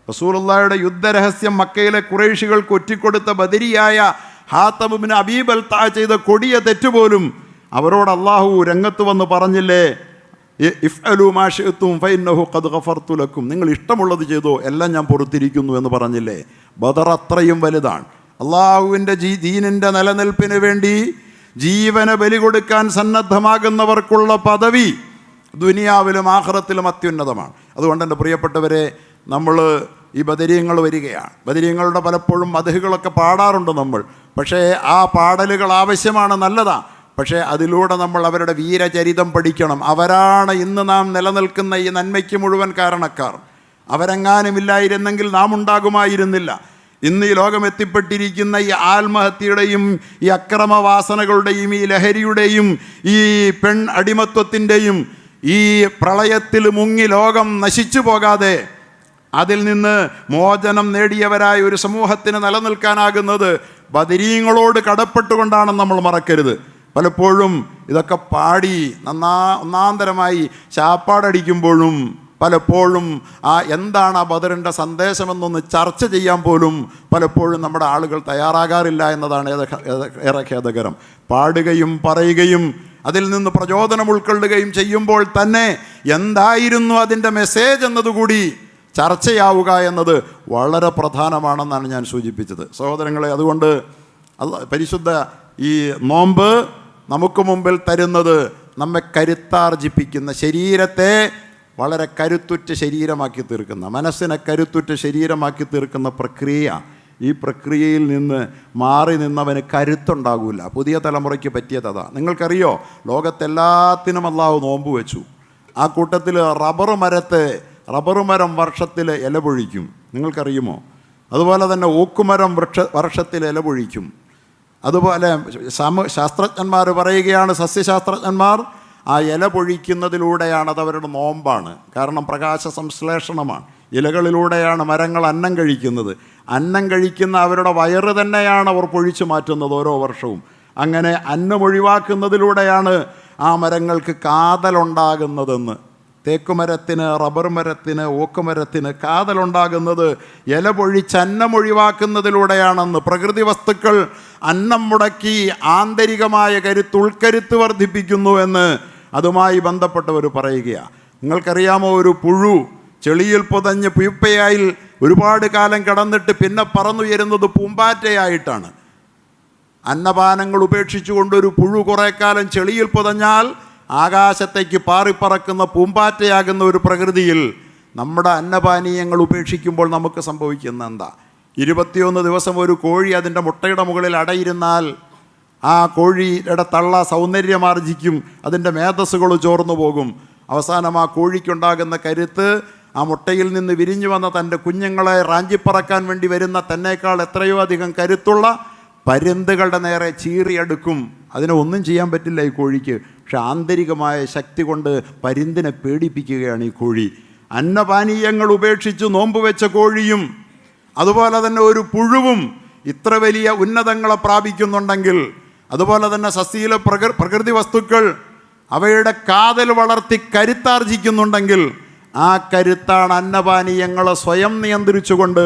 റസൂലുള്ളാഹിയുടെ യുദ്ധരഹസ്യം മക്കയിലെ ഖുറൈശികൾക്ക് ഒറ്റിക്കൊടുത്ത ബദരിയായ ഹാത്തബ് ബിൻ അബീ ബൽതഅ ചെയ്ത കൊടിയ തെറ്റുപോലും അവരോട് അള്ളാഹു രംഗത്ത് വന്ന് പറഞ്ഞില്ലേ, ഇഫ്അലു മാ ശിഅ്തും ഫഇന്നഹു ഖദ് ഗഫർതു ലക്കും, നിങ്ങൾ ഇഷ്ടമുള്ളത് ചെയ്തോ, എല്ലാം ഞാൻ പൊറുത്തിരിക്കുന്നു എന്ന് പറഞ്ഞില്ലേ? ബദർ അത്രയും വലുതാണ്. അള്ളാഹുവിൻ്റെ ദീനിൻ്റെ നിലനിൽപ്പിന് വേണ്ടി ജീവനെ ബലി കൊടുക്കാൻ സന്നദ്ധമാകുന്നവർക്കുള്ള പദവി ദുനിയാവിലും ആഖിറത്തിലും അത്യുന്നതമാണ്. അതുകൊണ്ട് എൻ്റെ പ്രിയപ്പെട്ടവരെ, നമ്മൾ ഈ ബദരീങ്ങൾ വരികയാണ്. ബദരീങ്ങളുടെ പലപ്പോഴും മദ്ഹുകളൊക്കെ പാടാറുണ്ട് നമ്മൾ. പക്ഷേ ആ പാടലുകൾ ആവശ്യമാണ്, നല്ലതാണ്. പക്ഷേ അതിലൂടെ നമ്മൾ അവരുടെ വീരചരിതം പഠിക്കണം. അവരാണ് ഇന്ന് നാം നിലനിൽക്കുന്ന ഈ നന്മയ്ക്ക് മുഴുവൻ കാരണക്കാർ. അവരെങ്ങാനുമില്ലായിരുന്നെങ്കിൽ നാം ഉണ്ടാകുമായിരുന്നില്ല. ഇന്ന് ഈ ലോകം എത്തിപ്പെട്ടിരിക്കുന്ന ഈ ആത്മഹത്യയുടെയും ഈ അക്രമവാസനകളുടെയും ഈ ലഹരിയുടെയും ഈ പെൺ അടിമത്വത്തിൻ്റെയും ഈ പ്രളയത്തിൽ മുങ്ങി ലോകം നശിച്ചു പോകാതെ അതിൽ നിന്ന് മോചനം നേടിയവരായ ഒരു സമൂഹത്തിന് നിലനിൽക്കാനാകുന്നത് ബദരീങ്ങളോട് കടപ്പെട്ടുകൊണ്ടാണെന്ന് നമ്മൾ മറക്കരുത്. പലപ്പോഴും ഇതൊക്കെ പാടി ഒന്നാന്തരമായി ശാപ്പാടടിക്കുമ്പോഴും പലപ്പോഴും എന്താണ് ആ ബദറിൻ്റെ സന്ദേശമെന്നൊന്ന് ചർച്ച ചെയ്യാൻ പോലും പലപ്പോഴും നമ്മുടെ ആളുകൾ തയ്യാറാകാറില്ല എന്നതാണ് ഏറെ ഖേദകരം. പാടുകയും പറയുകയും അതിൽ നിന്ന് പ്രചോദനം ഉൾക്കൊള്ളുകയും ചെയ്യുമ്പോൾ തന്നെ എന്തായിരുന്നു അതിൻ്റെ മെസ്സേജ് എന്നതുകൂടി ചർച്ചയാവുക എന്നത് വളരെ പ്രധാനമാണെന്നാണ് ഞാൻ സൂചിപ്പിച്ചത്. സഹോദരങ്ങളെ, അതുകൊണ്ട് പരിശുദ്ധ ഈ നോമ്പ് നമുക്ക് മുമ്പിൽ തരുന്നത് നമ്മെ കരുത്താർജിപ്പിക്കുന്ന, ശരീരത്തെ വളരെ കരുത്തുറ്റ ശരീരമാക്കി തീർക്കുന്ന, മനസ്സിനെ കരുത്തുറ്റ ശരീരമാക്കി തീർക്കുന്ന പ്രക്രിയ. ഈ പ്രക്രിയയിൽ നിന്ന് മാറി നിന്നവന് കരുത്തുണ്ടാകില്ല. പുതിയ തലമുറയ്ക്ക് പറ്റിയതാ. നിങ്ങൾക്കറിയോ, ലോകത്തെല്ലാത്തിനും അല്ലാഹു നോമ്പ് വെച്ചു. ആ കൂട്ടത്തിൽ റബ്ബർ മരം വർഷത്തിൽ ഇല പൊഴിക്കും. നിങ്ങൾക്കറിയുമോ? അതുപോലെ തന്നെ ഓക്കുമരം വർഷത്തിൽ ഇല പൊഴിക്കും. അതുപോലെ ശാസ്ത്രജ്ഞന്മാർ പറയുകയാണ്, സസ്യശാസ്ത്രജ്ഞന്മാർ ആ ഇല പൊഴിക്കുന്നതിലൂടെയാണ്, അത് അവരുടെ നോമ്പാണ്. കാരണം പ്രകാശ സംശ്ലേഷണമാണ്. ഇലകളിലൂടെയാണ് മരങ്ങൾ അന്നം കഴിക്കുന്നത്. അന്നം കഴിക്കുന്ന അവരുടെ വയറ് തന്നെയാണ് അവർ പൊഴിച്ചു മാറ്റുന്നത് ഓരോ വർഷവും. അങ്ങനെ അന്നം ഒഴിവാക്കുന്നതിലൂടെയാണ് ആ മരങ്ങൾക്ക് കാതലുണ്ടാകുന്നതെന്ന്. തേക്കുമരത്തിന്, റബ്ബർ മരത്തിന്, ഓക്കുമരത്തിന് കാതലുണ്ടാകുന്നത് ഇല പൊഴിച്ച് അന്നം ഒഴിവാക്കുന്നതിലൂടെയാണെന്ന്. പ്രകൃതി വസ്തുക്കൾ അന്നം മുടക്കി ആന്തരികമായ ഉൾക്കരുത്ത് വർദ്ധിപ്പിക്കുന്നു എന്ന് അതുമായി ബന്ധപ്പെട്ടവർ പറയുകയാണ്. നിങ്ങൾക്കറിയാമോ, ഒരു പുഴു ചെളിയിൽ പുതഞ്ഞ് പ്യൂപ്പയായി ഒരുപാട് കാലം കിടന്നിട്ട് പിന്നെ പറന്നുയരുന്നത് പൂമ്പാറ്റയായിട്ടാണ്. അന്നപാനങ്ങൾ ഉപേക്ഷിച്ചുകൊണ്ടൊരു പുഴു കുറേ കാലം ചെളിയിൽ പുതഞ്ഞാൽ ആകാശത്തേക്ക് പാറിപ്പറക്കുന്ന പൂമ്പാറ്റയാകുന്ന ഒരു പ്രകൃതിയിൽ നമ്മുടെ അന്നപാനീയങ്ങൾ ഉപേക്ഷിക്കുമ്പോൾ നമുക്ക് സംഭവിക്കുന്ന എന്താ? 21 ദിവസം ഒരു കോഴി അതിൻ്റെ മുട്ടയുടെ മുകളിൽ അടയിരുന്നാൽ ആ കോഴിയുടെ തള്ള സൗന്ദര്യമാർജിക്കും, അതിൻ്റെ മേധസ്സുകൾ ചോർന്നു പോകും. അവസാനം ആ കോഴിക്കുണ്ടാകുന്ന കരുത്ത് ആ മുട്ടയിൽ നിന്ന് വിരിഞ്ഞു വന്ന തൻ്റെ കുഞ്ഞുങ്ങളെ റാഞ്ചിപ്പറക്കാൻ വേണ്ടി വരുന്ന തന്നേക്കാൾ എത്രയോ അധികം കരുത്തുള്ള പരുന്തുകളുടെ നേരെ ചീറിയെടുക്കും. അതിനെ ഒന്നും ചെയ്യാൻ പറ്റില്ല ഈ കോഴിക്ക്. പക്ഷെ ആന്തരികമായ ശക്തി കൊണ്ട് പരുന്തിനെ പേടിപ്പിക്കുകയാണ് ഈ കോഴി. അന്നപാനീയങ്ങൾ ഉപേക്ഷിച്ച് നോമ്പ് വെച്ച കോഴിയും അതുപോലെ തന്നെ ഒരു പുഴുവും ഇത്ര വലിയ ഉന്നതങ്ങളെ പ്രാപിക്കുന്നുണ്ടെങ്കിൽ, അതുപോലെ തന്നെ സസ്യയില പ്രകൃതി വസ്തുക്കൾ അവയുടെ കാതൽ വളർത്തി കരുത്താർജിക്കുന്നുണ്ടെങ്കിൽ, ആ കരുത്താണ് അന്നപാനീയങ്ങളെ സ്വയം നിയന്ത്രിച്ചുകൊണ്ട്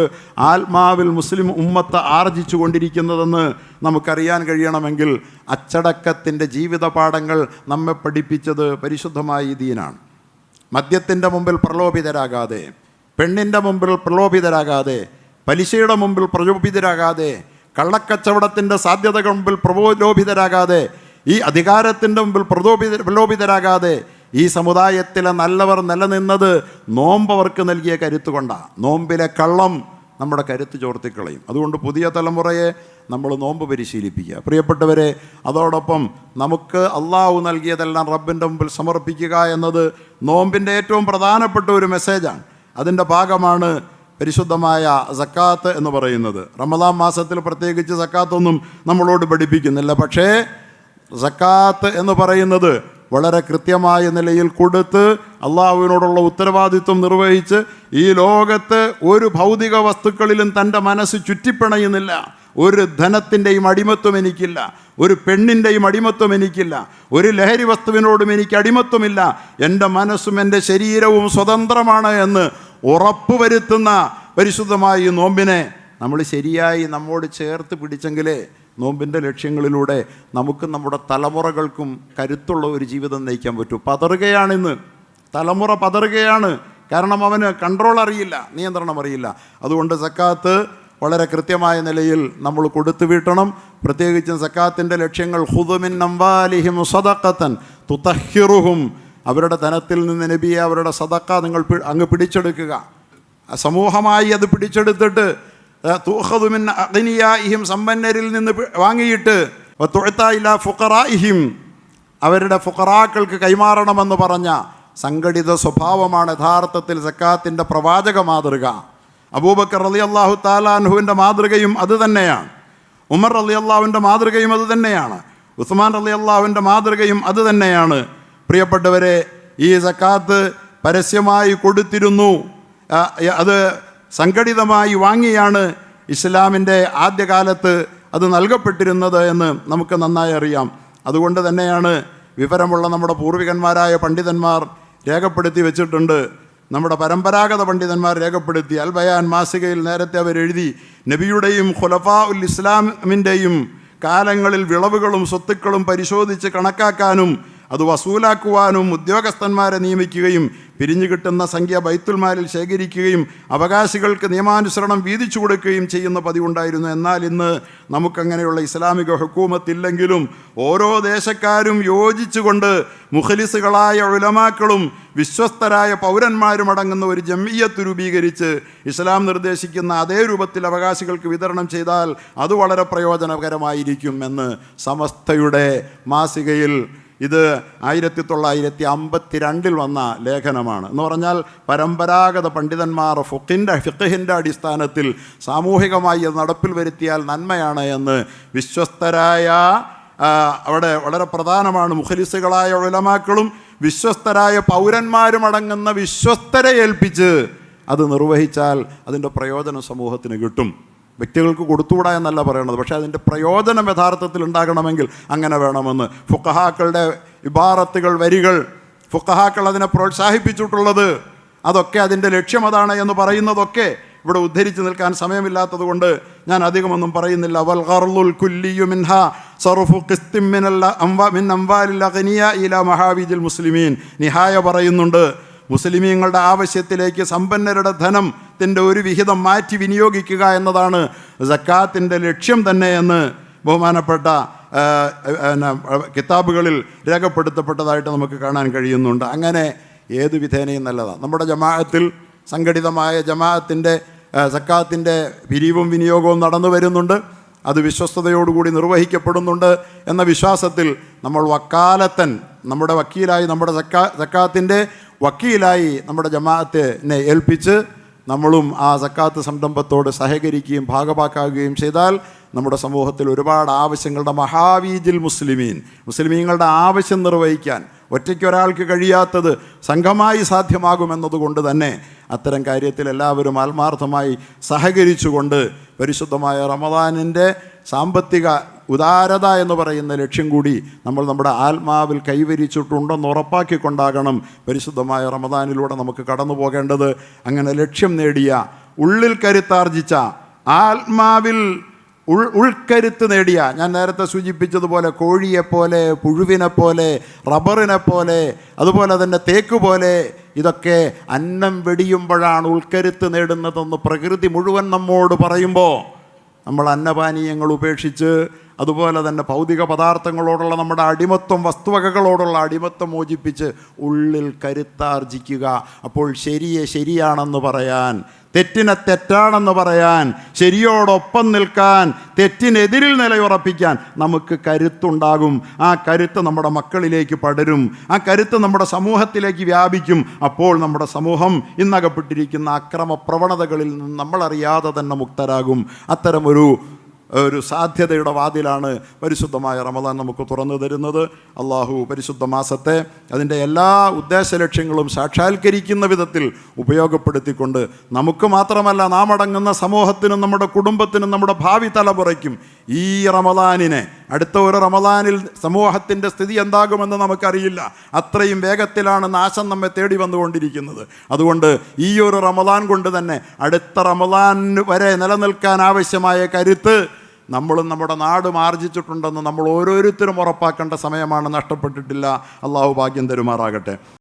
ആത്മാവിൽ മുസ്ലിം ഉമ്മത്ത് ആർജിച്ചു കൊണ്ടിരിക്കുന്നതെന്ന് നമുക്കറിയാൻ കഴിയണമെങ്കിൽ അച്ചടക്കത്തിൻ്റെ ജീവിത പാഠങ്ങൾ നമ്മെ പഠിപ്പിച്ചത് പരിശുദ്ധമായ ഈ ദീനാണ്. മദ്യത്തിൻ്റെ മുമ്പിൽ പ്രലോഭിതരാകാതെ, പെണ്ണിൻ്റെ മുമ്പിൽ പ്രലോഭിതരാകാതെ, പലിശയുടെ മുമ്പിൽ പ്രലോഭിതരാകാതെ, കള്ളക്കച്ചവടത്തിൻ്റെ സാധ്യതകൾ മുമ്പിൽ പ്രലോഭിതരാകാതെ, ഈ അധികാരത്തിൻ്റെ മുമ്പിൽ പ്രലോഭിതരാകാതെ, ഈ സമുദായത്തിലെ നല്ലവർ നിലനിന്നത് നോമ്പ് അവർക്ക് നൽകിയ കരുത്ത് കൊണ്ടാണ്. നോമ്പിലെ കള്ളം നമ്മുടെ കരുത്ത് ചോർത്തിക്കളയും. അതുകൊണ്ട് പുതിയ തലമുറയെ നമ്മൾ നോമ്പ് പരിശീലിപ്പിക്കുക. പ്രിയപ്പെട്ടവരെ, അതോടൊപ്പം നമുക്ക് അള്ളാഹു നൽകിയതെല്ലാം റബ്ബിൻ്റെ മുമ്പിൽ സമർപ്പിക്കുക എന്നത് നോമ്പിൻ്റെ ഏറ്റവും പ്രധാനപ്പെട്ട ഒരു മെസ്സേജാണ്. അതിൻ്റെ ഭാഗമാണ് പരിശുദ്ധമായ സക്കാത്ത് എന്ന് പറയുന്നത്. റമദാൻ മാസത്തിൽ പ്രത്യേകിച്ച് സക്കാത്തൊന്നും നമ്മളോട് പഠിപ്പിക്കുന്നില്ല. പക്ഷേ സക്കാത്ത് എന്ന് പറയുന്നത് വളരെ കൃത്യമായ നിലയിൽ കൊടുത്ത് അള്ളാഹുവിനോടുള്ള ഉത്തരവാദിത്വം നിർവഹിച്ച് ഈ ലോകത്ത് ഒരു ഭൗതിക വസ്തുക്കളിലും തൻ്റെ മനസ്സ് ചുറ്റിപ്പിണയുന്നില്ല. ഒരു ധനത്തിൻ്റെയും അടിമത്വം എനിക്കില്ല, ഒരു പെണ്ണിൻ്റെയും അടിമത്വം എനിക്കില്ല, ഒരു ലഹരി വസ്തുവിനോടും എനിക്ക് അടിമത്വമില്ല, എൻ്റെ മനസ്സും എൻ്റെ ശരീരവും സ്വതന്ത്രമാണ് എന്ന് ഉറപ്പുവരുത്തുന്ന പരിശുദ്ധമായ ഈ നോമ്പിനെ നമ്മൾ ശരിയായി നമ്മോട് ചേർത്ത് പിടിച്ചെങ്കിലേ നോമ്പിൻ്റെ ലക്ഷ്യങ്ങളിലൂടെ നമുക്ക് നമ്മുടെ തലമുറകൾക്കും കരുത്തുള്ള ഒരു ജീവിതം നയിക്കാൻ പറ്റൂ. പതറുകയാണിന്ന്, തലമുറ പതറുകയാണ്. കാരണം അവന് കൺട്രോൾ അറിയില്ല, നിയന്ത്രണം അറിയില്ല. അതുകൊണ്ട് സക്കാത്ത് വളരെ കൃത്യമായ നിലയിൽ നമ്മൾ കൊടുത്തു വീട്ടണം. പ്രത്യേകിച്ചും സക്കാത്തിൻ്റെ ലക്ഷ്യങ്ങൾ ഖുദ് മിൻ അംവാലിഹിം സദഖത്തൻ തുതഹിറുഹും, അവരുടെ ധനത്തിൽ നിന്ന് നബിയെ അവരുടെ സദക്ക നിങ്ങൾ അങ്ങ് പിടിച്ചെടുക്കുക. സമൂഹമായി അത് പിടിച്ചെടുത്തിട്ട് തൂഖദു മിൻ അഗ്നിയാഇഹിം, സമ്പന്നരിൽ നിന്ന് വാങ്ങിയിട്ട് വതുഅത ഇലാ ഫുഖറാഇഹിം, അവരുടെ ഫുഖറാക്കൾക്ക് കൈമാറണമെന്ന് പറഞ്ഞ സംഘടിത സ്വഭാവമാണ് യഥാർത്ഥത്തിൽ സക്കാത്തിൻ്റെ പ്രവാചക മാതൃക. അബൂബക്കർ റളിയല്ലാഹു തആല അൻഹുവിൻ്റെ മാതൃകയും അത് തന്നെയാണ്. ഉമർ റളിയല്ലാഹുവിൻ്റെ മാതൃകയും അത് തന്നെയാണ്. ഉസ്മാൻ റളിയല്ലാഹുവിൻ്റെ മാതൃകയും അത് തന്നെയാണ്. പ്രിയപ്പെട്ടവരെ, ഈ സക്കാത്ത് പരസ്യമായി കൊടുത്തിരുന്നു. അത് സംഘടിതമായി വാങ്ങിയാണ് ഇസ്ലാമിൻ്റെ ആദ്യകാലത്ത് അത് നൽകപ്പെട്ടിരുന്നത് എന്ന് നമുക്ക് നന്നായി അറിയാം. അതുകൊണ്ട് തന്നെയാണ് വിവരമുള്ള നമ്മുടെ പൂർവികന്മാരായ പണ്ഡിതന്മാർ രേഖപ്പെടുത്തി വെച്ചിട്ടുണ്ട്. നമ്മുടെ പരമ്പരാഗത പണ്ഡിതന്മാർ രേഖപ്പെടുത്തി അൽ ബയാൻ മാസികയിൽ നേരത്തെ അവരെഴുതി, നബിയുടെയും ഖുലഫാ ഉൽ ഇസ്ലാമിൻ്റെയും കാലങ്ങളിൽ വിളവുകളും സ്വത്തുക്കളും പരിശോധിച്ച് കണക്കാക്കാനും അത് വസൂലാക്കുവാനും ഉദ്യോഗസ്ഥന്മാരെ നിയമിക്കുകയും പിരിഞ്ഞു കിട്ടുന്ന സംഖ്യ ബൈത്തുൽമാലിൽ ശേഖരിക്കുകയും അവകാശികൾക്ക് നിയമാനുസരണം വീതിച്ചു കൊടുക്കുകയും ചെയ്യുന്ന പതിവുണ്ടായിരുന്നു. എന്നാൽ ഇന്ന് നമുക്കങ്ങനെയുള്ള ഇസ്ലാമിക ഹുക്കൂമത്തില്ലെങ്കിലും ഓരോ ദേശക്കാരും യോജിച്ചുകൊണ്ട് മുഖലിസുകളായ ഉലമാക്കളും വിശ്വസ്തരായ പൗരന്മാരും അടങ്ങുന്ന ഒരു ജംഇയ്യത്ത് രൂപീകരിച്ച് ഇസ്ലാം നിർദ്ദേശിക്കുന്ന അതേ രൂപത്തിൽ അവകാശികൾക്ക് വിതരണം ചെയ്താൽ അത് വളരെ പ്രയോജനകരമായിരിക്കും എന്ന് സമസ്തയുടെ മാസികയിൽ, ഇത് 1952 വന്ന ലേഖനമാണ്. എന്ന് പറഞ്ഞാൽ പരമ്പരാഗത പണ്ഡിതന്മാർ ഫിഖ്ഹിൻ്റെ അടിസ്ഥാനത്തിൽ സാമൂഹികമായി അത് നടപ്പിൽ വരുത്തിയാൽ നന്മയാണ് എന്ന് വിശ്വസ്തരായ, അവിടെ വളരെ പ്രധാനമാണ്, മുഖലിസുകളായ ഉലമാക്കളും വിശ്വസ്തരായ പൗരന്മാരും അടങ്ങുന്ന വിശ്വസ്തരെ ഏൽപ്പിച്ച് അത് നിർവഹിച്ചാൽ അതിൻ്റെ പ്രയോജനം സമൂഹത്തിന് കിട്ടും. വ്യക്തികൾക്ക് കൊടുത്തുകൂടാ എന്നല്ല പറയണത്, പക്ഷേ അതിൻ്റെ പ്രയോജനം യഥാർത്ഥത്തിൽ ഉണ്ടാകണമെങ്കിൽ അങ്ങനെ വേണമെന്ന് ഫുഖഹാക്കളുടെ ഇബാറത്തുകൾ, വരികൾ, ഫുഖഹാക്കൾ അതിനെ പ്രോത്സാഹിപ്പിച്ചിട്ടുള്ളത്, അതൊക്കെ അതിൻ്റെ ലക്ഷ്യം അതാണ് എന്ന് പറയുന്നതൊക്കെ ഇവിടെ ഉദ്ധരിച്ച് നിൽക്കാൻ സമയമില്ലാത്തത് കൊണ്ട് ഞാൻ അധികമൊന്നും പറയുന്നില്ല. വൽ ഖർളുൽ കുല്ലിയു മിൻഹാ സർഫു ഖിസ്തിൻ മിൻ അംവാലിൽ അഗ്നിയാ ഇലാ മഹാവിജിൽ മുസ്ലിമീൻ. നിഹായ പറയുന്നുണ്ട്, മുസ്ലിമീങ്ങളുടെ ആവശ്യത്തിലേക്ക് സമ്പന്നരുടെ ധനത്തിൻ്റെ ഒരു വിഹിതം മാറ്റി വിനിയോഗിക്കുക എന്നതാണ് സക്കാത്തിൻ്റെ ലക്ഷ്യം തന്നെ എന്ന് ബഹുമാനപ്പെട്ട കിതാബുകളിൽ രേഖപ്പെടുത്തപ്പെട്ടതായിട്ട് നമുക്ക് കാണാൻ കഴിയുന്നുണ്ട്. അങ്ങനെ ഏതു വിധേനയും നല്ലതാണ്. നമ്മുടെ ജമാഅത്തിൽ സംഘടിതമായ ജമാഅത്തിൻ്റെ സക്കാത്തിൻ്റെ പിരിവും വിനിയോഗവും നടന്നു വരുന്നുണ്ട്. അത് വിശ്വസ്തയോടുകൂടി നിർവഹിക്കപ്പെടുന്നുണ്ട് എന്ന വിശ്വാസത്തിൽ നമ്മൾ വക്കാലത്തൻ, നമ്മുടെ വക്കീലായി, നമ്മുടെ സക്കാത്തിൻ്റെ വക്കീലായി നമ്മുടെ ജമാഅത്തിനെ ഏൽപ്പിച്ച് നമ്മളും ആ സക്കാത്ത് സംരംഭത്തോട് സഹകരിക്കുകയും ഭാഗഭാക്കാകുകയും ചെയ്താൽ നമ്മുടെ സമൂഹത്തിൽ ഒരുപാട് ആവശ്യങ്ങളുടെ മഹാവീജിൽ മുസ്ലിമീങ്ങളുടെ ആവശ്യം നിർവഹിക്കാൻ ഒറ്റയ്ക്കൊരാൾക്ക് കഴിയാത്തത് സംഘമായി സാധ്യമാകുമെന്നതുകൊണ്ട് തന്നെ അത്തരം കാര്യത്തിൽ എല്ലാവരും ആത്മാർത്ഥമായി സഹകരിച്ചുകൊണ്ട് പരിശുദ്ധമായ റമദാനിൻ്റെ സാമ്പത്തിക ഉദാരത എന്ന് പറയുന്ന ലക്ഷ്യം കൂടി നമ്മൾ നമ്മുടെ ആത്മാവിൽ കൈവരിച്ചിട്ടുണ്ടെന്ന് ഉറപ്പാക്കിക്കൊണ്ടാകണം പരിശുദ്ധമായ റമദാനിലൂടെ നമുക്ക് കടന്നു പോകേണ്ടത്. അങ്ങനെ ലക്ഷ്യം നേടിയ, ഉള്ളിൽ കരുത്താർജിച്ച, ആത്മാവിൽ ഉൾക്കരുത്ത് നേടിയ, ഞാൻ നേരത്തെ സൂചിപ്പിച്ചതുപോലെ കോഴിയെപ്പോലെ, പുഴുവിനെപ്പോലെ, റബ്ബറിനെപ്പോലെ, അതുപോലെ തന്നെ തേക്ക് പോലെ, ഇതൊക്കെ അന്നം വെടിയുമ്പോഴാണ് ഉൾക്കരുത്ത് നേടുന്നതെന്ന് പ്രകൃതി മുഴുവൻ നമ്മോട് പറയുമ്പോൾ നമ്മൾ അന്നപാനീയങ്ങൾ ഉപേക്ഷിച്ച് അതുപോലെ തന്നെ ഭൗതിക പദാർത്ഥങ്ങളോടുള്ള നമ്മുടെ അടിമത്വം, വസ്തുവകകളോടുള്ള അടിമത്വം മോചിപ്പിച്ച് ഉള്ളിൽ കരുത്താർജിക്കുക. അപ്പോൾ ശരിയെ ശരിയാണെന്ന് പറയാൻ, തെറ്റിനെ തെറ്റാണെന്ന് പറയാൻ, ശരിയോടൊപ്പം നിൽക്കാൻ, തെറ്റിനെതിരിൽ നിലയുറപ്പിക്കാൻ നമുക്ക് കരുത്തുണ്ടാകും. ആ കരുത്ത് നമ്മുടെ മക്കളിലേക്ക് പടരും, ആ കരുത്ത് നമ്മുടെ സമൂഹത്തിലേക്ക് വ്യാപിക്കും. അപ്പോൾ നമ്മുടെ സമൂഹം ഇന്നകപ്പെട്ടിരിക്കുന്ന അക്രമ പ്രവണതകളിൽ നിന്ന് നമ്മളറിയാതെ തന്നെ മുക്തരാകും. അത്തരമൊരു സാധ്യതയുടെ വാതിലാണ് പരിശുദ്ധമായ റമദാൻ നമുക്ക് തുറന്നു തരുന്നത്. അള്ളാഹു പരിശുദ്ധ മാസത്തെ അതിൻ്റെ എല്ലാ ഉദ്ദേശ ലക്ഷ്യങ്ങളും സാക്ഷാത്കരിക്കുന്ന വിധത്തിൽ ഉപയോഗപ്പെടുത്തിക്കൊണ്ട് നമുക്ക് മാത്രമല്ല, നാം അടങ്ങുന്ന സമൂഹത്തിനും നമ്മുടെ കുടുംബത്തിനും നമ്മുടെ ഭാവി തലമുറയ്ക്കും ഈ റമദാനിനെ, അടുത്ത ഒരു റമദാനിൽ സമൂഹത്തിൻ്റെ സ്ഥിതി എന്താകുമെന്ന് നമുക്കറിയില്ല. അത്രയും വേഗത്തിലാണ് നാശം നമ്മെ തേടി വന്നുകൊണ്ടിരിക്കുന്നത്. അതുകൊണ്ട് ഈ ഒരു റമദാൻ കൊണ്ട് തന്നെ അടുത്ത റമദാൻ വരെ നിലനിൽക്കാൻ ആവശ്യമായ കരുത്ത് നമ്മളും നമ്മുടെ നാടും ആർജിച്ചിട്ടുണ്ടെന്ന് നമ്മൾ ഓരോരുത്തരും ഉറപ്പാക്കേണ്ട സമയമാണ്. നഷ്ടപ്പെട്ടിട്ടില്ല. അള്ളാഹു ഭാഗ്യം തരുമാറാകട്ടെ.